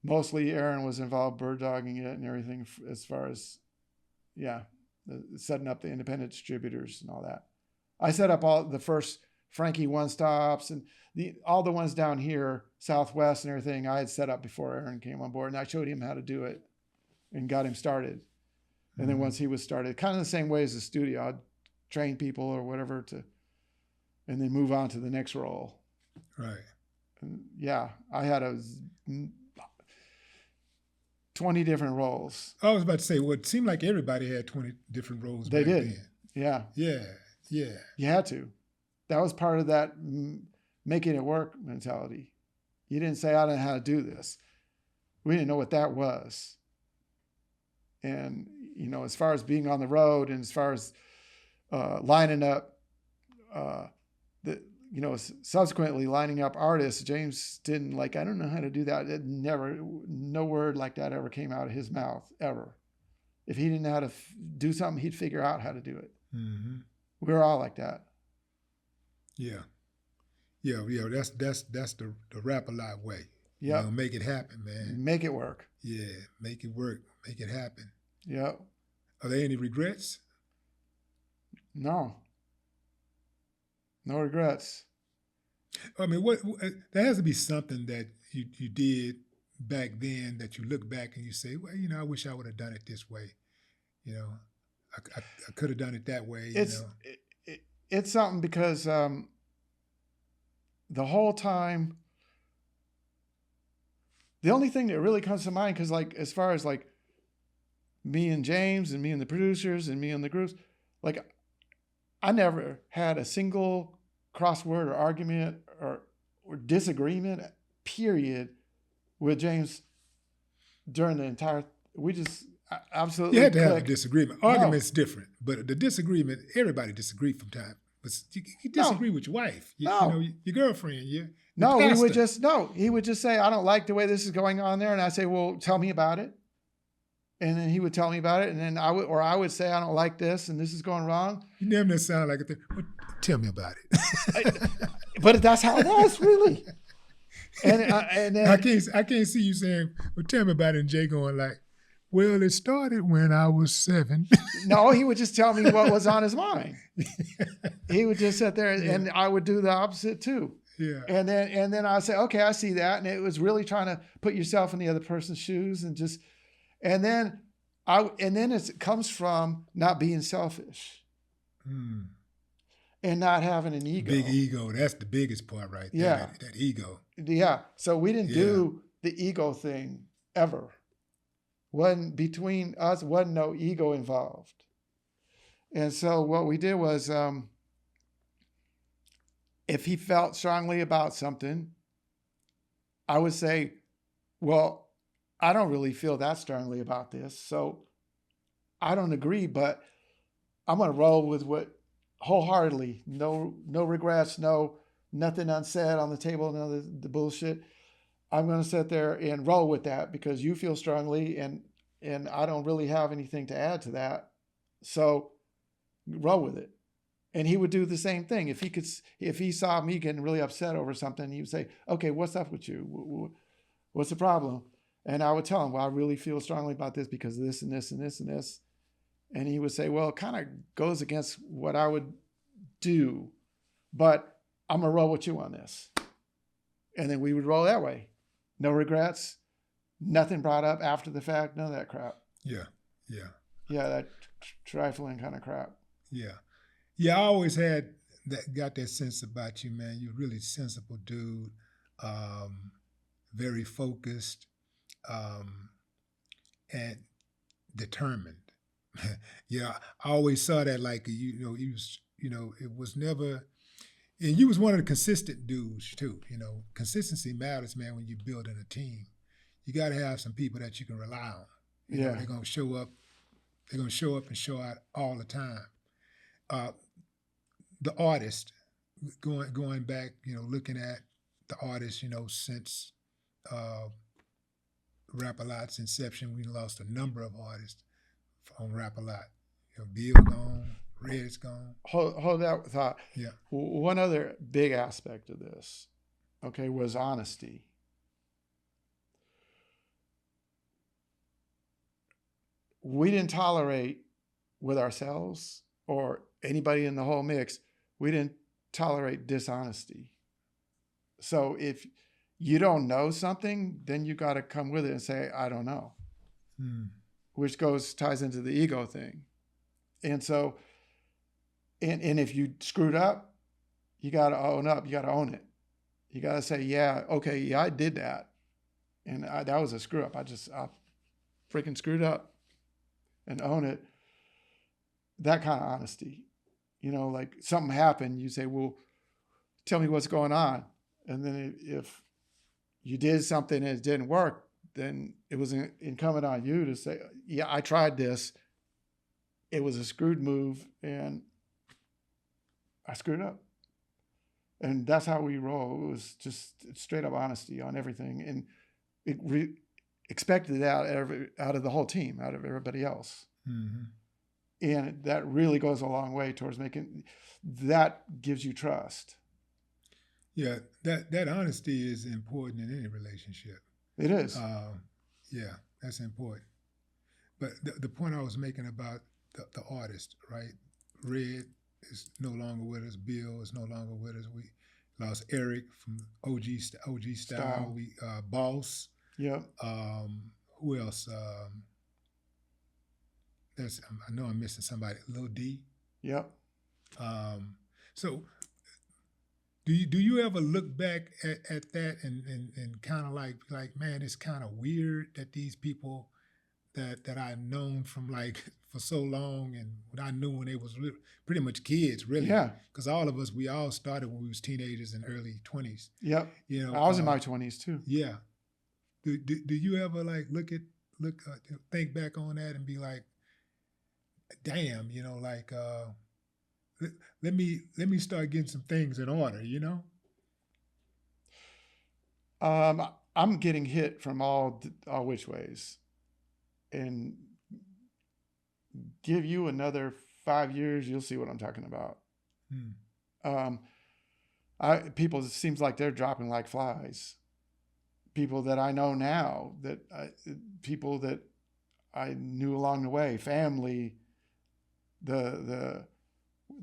mostly Aaron was involved bird dogging it and everything as far as, setting up the independent distributors and all that. I set up all the first Frankie one-stops and all the ones down here, Southwest and everything, I had set up before Aaron came on board, and I showed him how to do it and got him started. And then once he was started, kind of the same way as the studio, I'd train people or whatever and then move on to the next role. Right. And I had 20 different roles. I was about to say, well, it seemed like everybody had 20 different roles. They did. Then. Yeah. Yeah. Yeah. You had to. That was part of that making it work mentality. You didn't say, I don't know how to do this. We didn't know what that was. And, as far as being on the road and as far as lining up, subsequently lining up artists, James didn't I don't know how to do that. No word like that ever came out of his mouth, ever. If he didn't know how to do something, he'd figure out how to do it. Mm-hmm. We were all like that. Yeah. That's the Rap-A-Lot way. Yeah. Make it happen, man. Make it work. Yeah, make it work. Make it happen. Yeah. Are there any regrets? No. No regrets. I mean, what there has to be something that you did back then that you look back and you say, well, I wish I would have done it this way. I could have done it that way. It's something because the whole time, the only thing that really comes to mind, because as far as me and James and me and the producers and me and the groups, I never had a single crossword or argument or disagreement, period, with James during the entire. We just absolutely. You had to have a disagreement. Argument's different, but the disagreement, everybody disagree from time. But you disagree with your wife, your girlfriend, He would just say, I don't like the way this is going on there, and I say, well, tell me about it. And then he would tell me about it, and then I would say, I don't like this, and this is going wrong. You never sound like a thing. Well, tell me about it. But that's how it was, really. And then I can't see you saying, well, tell me about it, and Jay going well, it started when I was 7. No, he would just tell me what was on his mind. He would just sit there, and I would do the opposite too. Yeah. And then I'd say, okay, I see that. And it was really trying to put yourself in the other person's shoes and then it comes from not being selfish and not having an ego. Big ego. That's the biggest part right there. Yeah. That ego. Yeah. So we didn't do the ego thing ever. Between us, wasn't no ego involved. And so what we did was, if he felt strongly about something, I would say, well, I don't really feel that strongly about this, so I don't agree, but I'm going to roll with what wholeheartedly, no regrets, nothing unsaid on the table, none of the bullshit. I'm going to sit there and roll with that because you feel strongly and I don't really have anything to add to that. So roll with it. And he would do the same thing. If he saw me getting really upset over something, he would say, okay, what's up with you? What's the problem? And I would tell him, well, I really feel strongly about this because of this and this and this and this. And he would say, well, it kind of goes against what I would do, but I'm going to roll with you on this. And then we would roll that way. No regrets, nothing brought up after the fact, none of that crap. Yeah, yeah. Yeah, that trifling kind of crap. Yeah. Yeah, I always got that sense about you, man. You're a really sensible dude, very focused, and determined. Yeah, I always saw that like it was never, and you was one of the consistent dudes too. Consistency matters, man. When you're building a team, you got to have some people that you can rely on. They're gonna show up. They're gonna show up and show out all the time. The artist, going back, looking at the artist, since Rap-A-Lot's inception, we lost a number of artists on Rap-A-Lot. Bill gone, Red's gone. Hold that thought. Yeah. One other big aspect of this, okay, was honesty. We didn't tolerate with ourselves or anybody in the whole mix, we didn't tolerate dishonesty. So if you don't know something, then you got to come with it and say, I don't know, which ties into the ego thing. And so, and if you screwed up, you got to own up. You got to own it. You got to say, yeah, okay, yeah, I did that. And that was a screw up. I freaking screwed up, and own it. That kind of honesty. Like something happened, you say, well, tell me what's going on. And then if you did something and it didn't work, then it was incumbent on you to say, yeah, I tried this. It was a screwed move and I screwed up. And that's how we roll. It was just straight up honesty on everything. And it expected that out of the whole team, out of everybody else. Mm-hmm. And that really goes a long way towards that gives you trust. Yeah, that honesty is important in any relationship. It is. Yeah, that's important. But the point I was making about the artist, right? Red is no longer with us. Bill is no longer with us. We lost Eric from OG style. We Boss. Yep. Who else? I know I'm missing somebody. Lil D. Yep. So do you ever look back at that and kind of like man, it's kind of weird that these people that I've known from like for so long and I knew when they was pretty much kids, really. Yeah. Because all of us, we all started when we was teenagers and early 20s. Yep. I was in my 20s too. Yeah. Do you ever like think back on that and be like, damn, let me start getting some things in order, I'm getting hit from all which ways, and give you another 5 years, you'll see what I'm talking about. People, it seems like they're dropping like flies. People that I know now, people that I knew along the way, family. The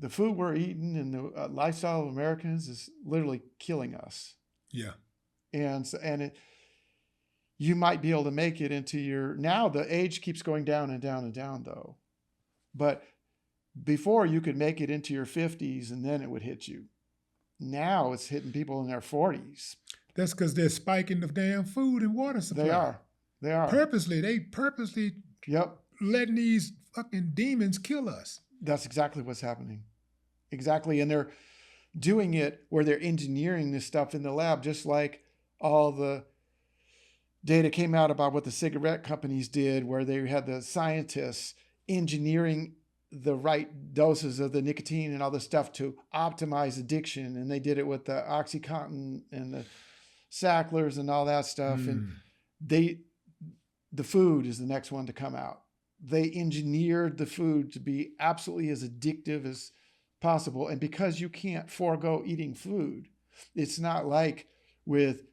food we're eating and the lifestyle of Americans is literally killing us. Yeah. And you might be able to make it into now the age keeps going down and down and down though. But before you could make it into your 50s and then it would hit you. Now it's hitting people in their 40s. That's because they're spiking the damn food and water supply. They are. They purposely Yep. letting these fucking demons kill us. That's exactly what's happening. Exactly. And they're doing it where they're engineering this stuff in the lab, just like all the data came out about what the cigarette companies did, where they had the scientists engineering the right doses of the nicotine and all this stuff to optimize addiction. And they did it with the OxyContin and the Sacklers and all that stuff. And the food is the next one to come out. They engineered the food to be absolutely as addictive as possible. And because you can't forego eating food, it's not like with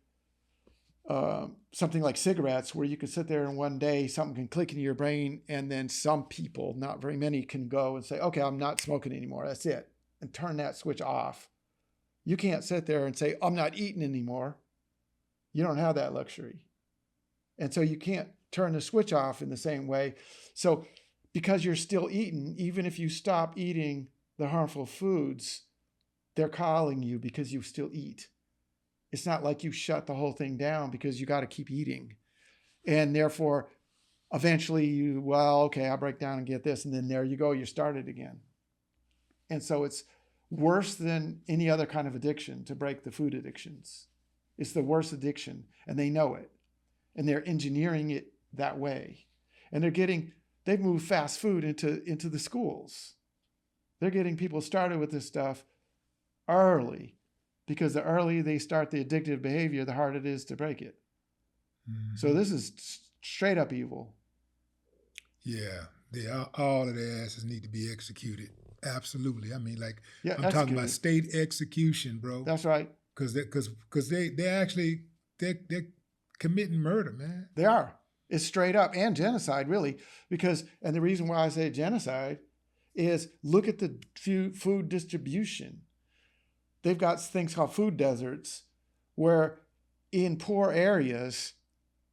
something like cigarettes, where you can sit there and one day something can click into your brain, and then some people, not very many, can go and say, okay, I'm not smoking anymore. That's it. And turn that switch off. You can't sit there and say, I'm not eating anymore. You don't have that luxury. And so you can't turn the switch off in the same way. So because you're still eating, even if you stop eating the harmful foods, they're calling you because you still eat. It's not like you shut the whole thing down because you got to keep eating. And therefore, eventually you, well, okay, I'll break down and get this. And then there you go, you started again. And so it's worse than any other kind of addiction to break the food addictions. It's the worst addiction, and they know it. And they're engineering it that way. And they've moved fast food into the schools. They're getting people started with this stuff early, because the earlier they start the addictive behavior, the harder it is to break it. Mm-hmm. So this is straight up evil. Yeah, all of their asses need to be executed. Absolutely. I mean, like, I'm executed. talking about state execution, bro. That's right. Because they're committing murder, man. They are. It's straight up, and genocide, really. And the reason why I say genocide is, look at the food distribution. They've got things called food deserts, where in poor areas,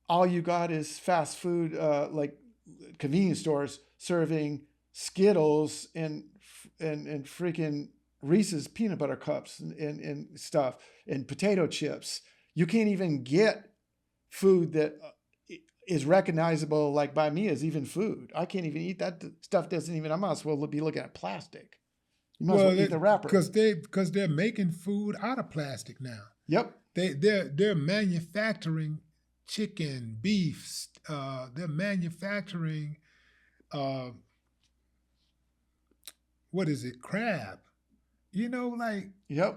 all you got is fast food, like convenience stores serving Skittles and freaking Reese's peanut butter cups and stuff, and potato chips. You can't even get food that is recognizable, like by me, as even food. I can't even eat that stuff. I might as well be looking at plastic. You might as well eat the wrapper. Because they're making food out of plastic now. Yep. They're manufacturing chicken, beef. They're manufacturing what is it? Crab. Like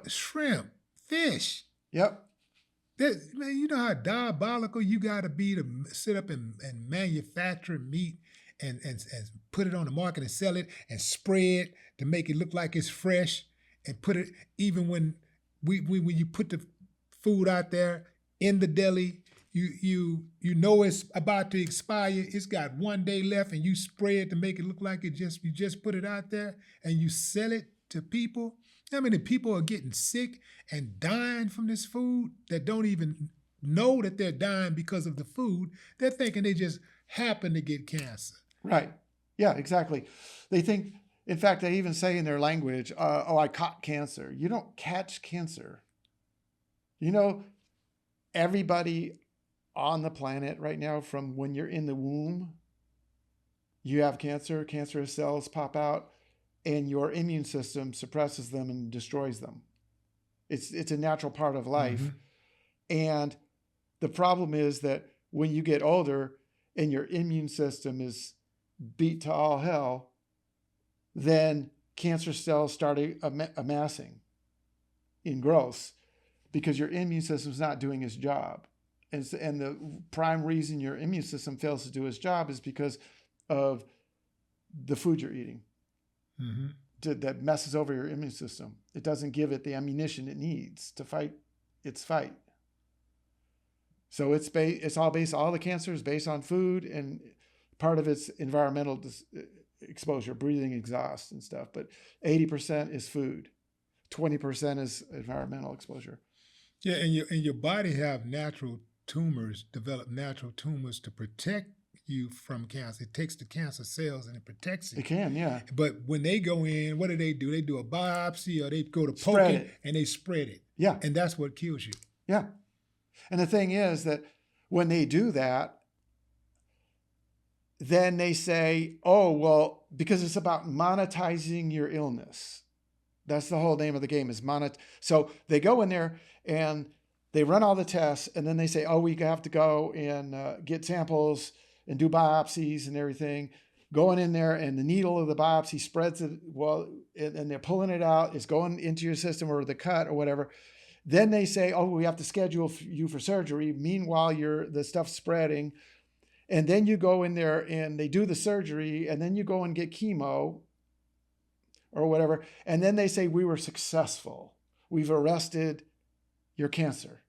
shrimp, fish. Yep. Man, you know how diabolical you got to be to sit up and manufacture meat and put it on the market and sell it and spray it to make it look like it's fresh, and put it, even when you put the food out there in the deli, you know it's about to expire. It's got 1 day left, and you spray it to make it look like you just put it out there, and you sell it to people. How many people are getting sick and dying from this food that don't even know that they're dying because of the food? They're thinking they just happen to get cancer. Right. Yeah, exactly. They think, in fact, they even say in their language, I caught cancer. You don't catch cancer. Everybody on the planet right now, from when you're in the womb, you have cancer, cancerous cells pop out, and your immune system suppresses them and destroys them. It's a natural part of life. Mm-hmm. And the problem is that when you get older and your immune system is beat to all hell, then cancer cells start amassing in growth, because your immune system is not doing its job. And the prime reason your immune system fails to do its job is because of the food you're eating. Mm-hmm. That messes over your immune system. It doesn't give it the ammunition it needs to fight its fight. So all the cancer is based on food, and part of it's environmental exposure, breathing exhaust and stuff. But 80% is food, 20% is environmental exposure. Yeah, and your body develop natural tumors to protect you from cancer. It takes the cancer cells and it protects it. It can, yeah. But when they go in, what do? They do a biopsy, or they go to poke it and they spread it. Yeah. And that's what kills you. Yeah. And the thing is that when they do that, then they say, oh, well, because it's about monetizing your illness. That's the whole name of the game, is So they go in there and they run all the tests, and then they say, oh, we have to go and get samples and do biopsies and everything. Going in there, and the needle of the biopsy spreads it, and they're pulling it out. It's going into your system, or the cut or whatever. Then they say, oh, we have to schedule you for surgery. Meanwhile, the stuff's spreading. And then you go in there and they do the surgery, and then you go and get chemo or whatever. And then they say, we were successful. We've arrested your cancer.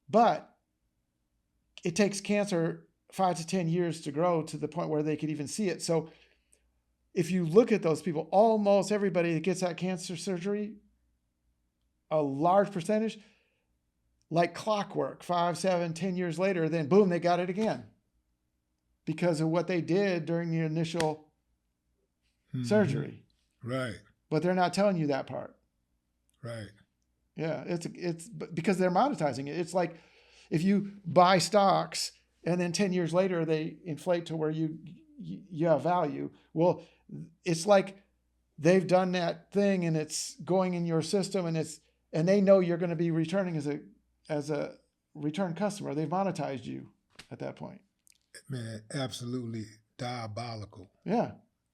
But it takes cancer 5 to 10 years to grow to the point where they could even see it. So if you look at those people, almost everybody that gets that cancer surgery, a large percentage, like clockwork, 5, 7, 10 years later, then boom, they got it again because of what they did during the initial surgery. Right. But they're not telling you that part. Right. Yeah, it's because they're monetizing it. It's like if you buy stocks and then 10 years later they inflate to where you have value. Well, it's like they've done that thing and it's going in your system and they know you're going to be returning as a return customer. They've monetized you at that point. Man, absolutely diabolical. Yeah.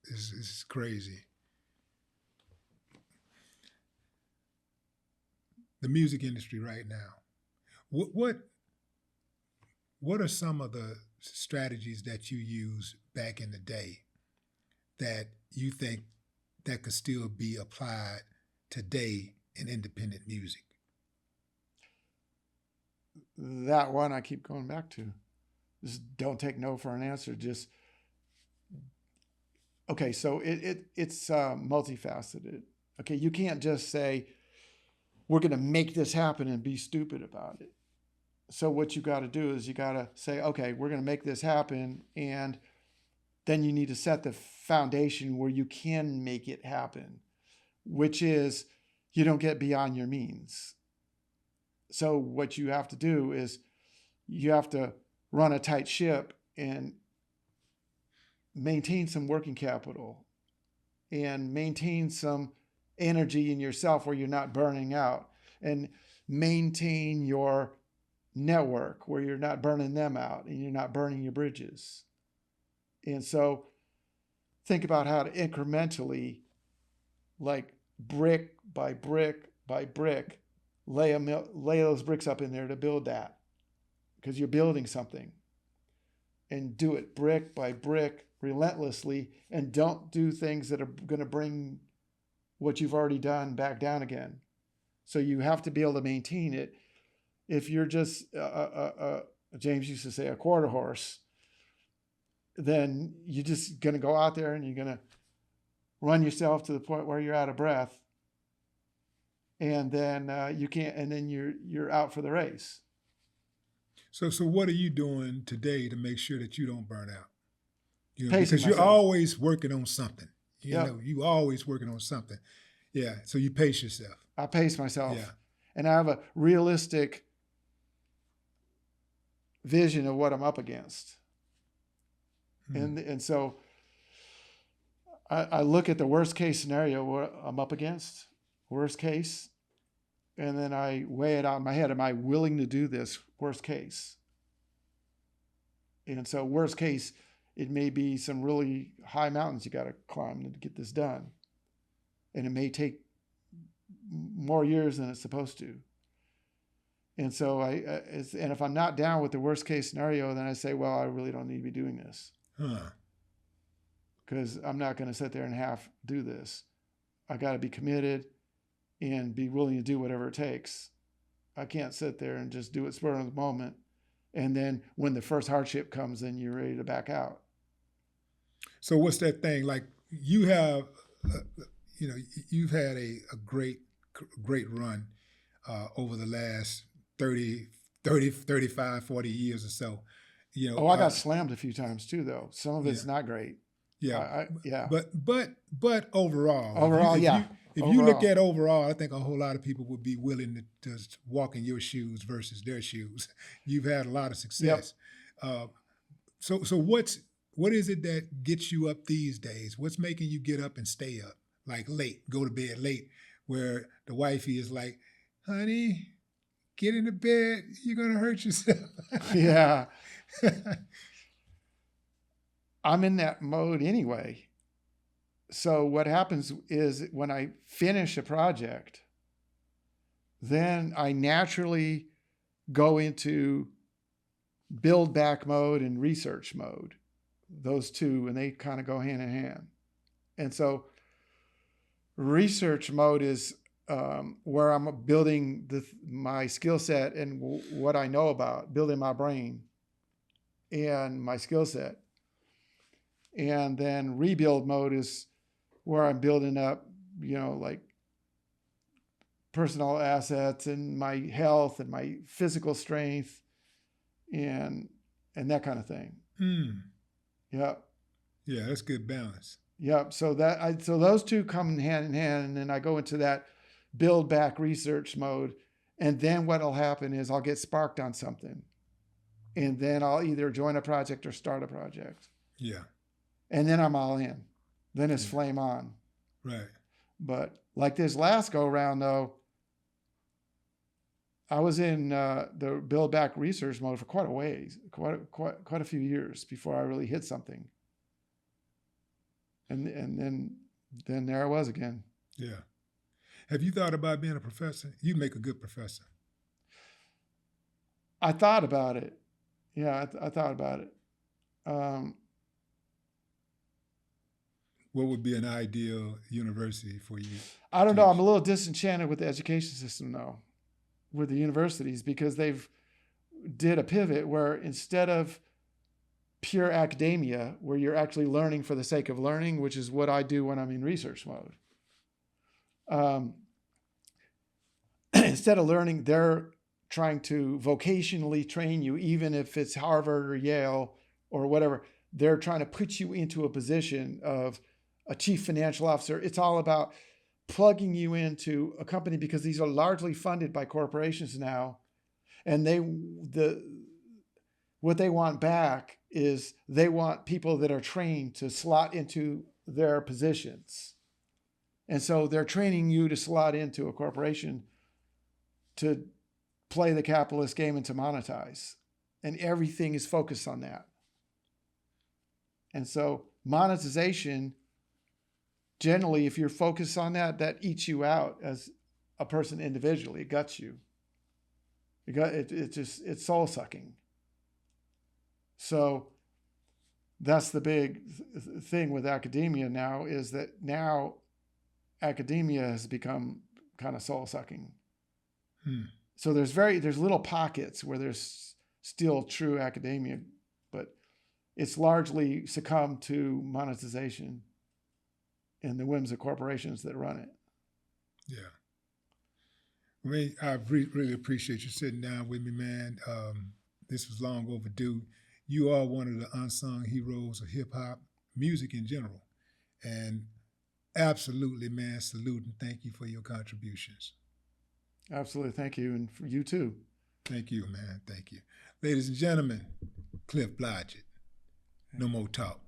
It's crazy. The music industry right now. What are some of the strategies that you used back in the day that you think that could still be applied today in independent music? That one I keep going back to. Just don't take no for an answer. Just okay. So it's multifaceted. Okay, you can't just say we're going to make this happen and be stupid about it. So what you got to do is you got to say, okay, we're going to make this happen, and then you need to set the foundation where you can make it happen, which is you don't get beyond your means. So what you have to do is you have to run a tight ship and maintain some working capital and maintain some energy in yourself where you're not burning out, and maintain your network where you're not burning them out and you're not burning your bridges. And so think about how to incrementally, like brick by brick by brick, lay those bricks up in there to build that, because you're building something. And do it brick by brick relentlessly, and don't do things that are going to bring what you've already done back down again. So you have to be able to maintain it. If you're just, James used to say, a quarter horse, then you're just going to go out there and you're going to run yourself to the point where you're out of breath. And then you can't, and then you're out for the race. So what are you doing today to make sure that you don't burn out? Pacing because you're myself. always working on something. Yep. You always working on something. Yeah. So you pace yourself. I pace myself. Yeah. And I have a realistic vision of what I'm up against. And so I look at the worst case scenario where I'm up against, worst case, and then I weigh it out in my head. Am I willing to do this worst case? And so worst case, it may be some really high mountains you got to climb to get this done. And it may take more years than it's supposed to. And so and if I'm not down with the worst case scenario, then I say, well, I really don't need to be doing this. Because I'm not going to sit there and half do this. I got to be committed and be willing to do whatever it takes. I can't sit there and just do it spur of the moment. And then when the first hardship comes, then you're ready to back out. So what's that thing? Like you have, you've had a great run over the last 30, 35, 40 years or so. I got slammed a few times too, though. Some of it's not great. Yeah. Yeah. But overall. If you look at overall, I think a whole lot of people would be willing to just walk in your shoes versus their shoes. You've had a lot of success. Yep. So what is it that gets you up these days? What's making you get up and stay up, like late, go to bed late, where the wifey is like, honey, get into bed, you're going to hurt yourself. Yeah. I'm in that mode anyway. So what happens is when I finish a project, then I naturally go into build back mode and research mode, those two, and they kind of go hand in hand. And so research mode is where I'm building my skill set and what I know about, building my brain. and my skill set. And then rebuild mode is where I'm building up, like personal assets and my health and my physical strength and that kind of thing. Yep. Yeah, that's good balance. Yep. So those two come hand in hand, and then I go into that build back research mode. And then what'll happen is I'll get sparked on something, and then I'll either join a project or start a project. Yeah. And then I'm all in. Then it's flame on. Right. But like this last go round though, I was in the build back research mode for quite a few years before I really hit something. And then there I was again. Yeah. Have you thought about being a professor? You'd make a good professor. I thought about it. Yeah, I thought about it. What would be an ideal university for you? I don't know. I'm a little disenchanted with the education system though, with the universities, because they've did a pivot where instead of pure academia, where you're actually learning for the sake of learning, which is what I do when I'm in research mode. Instead of learning, they're trying to vocationally train you, even if it's Harvard or Yale or whatever. They're trying to put you into a position of a chief financial officer. It's all about plugging you into a company, because these are largely funded by corporations now. And what they want back is they want people that are trained to slot into their positions. And so they're training you to slot into a corporation to play the capitalist game and to monetize. And everything is focused on that. And so monetization, generally, if you're focused on that, that eats you out as a person individually. It guts you. It's soul sucking. So that's the big thing with academia now, is that now academia has become kind of soul sucking. So there's little pockets where there's still true academia, but it's largely succumbed to monetization and the whims of corporations that run it. Yeah. I really appreciate you sitting down with me, man. This was long overdue. You are one of the unsung heroes of hip hop music in general. And absolutely, man, salute and thank you for your contributions. Absolutely. Thank you. And for you too. Thank you, man. Thank you. Ladies and gentlemen, Cliff Blodget. No more talk.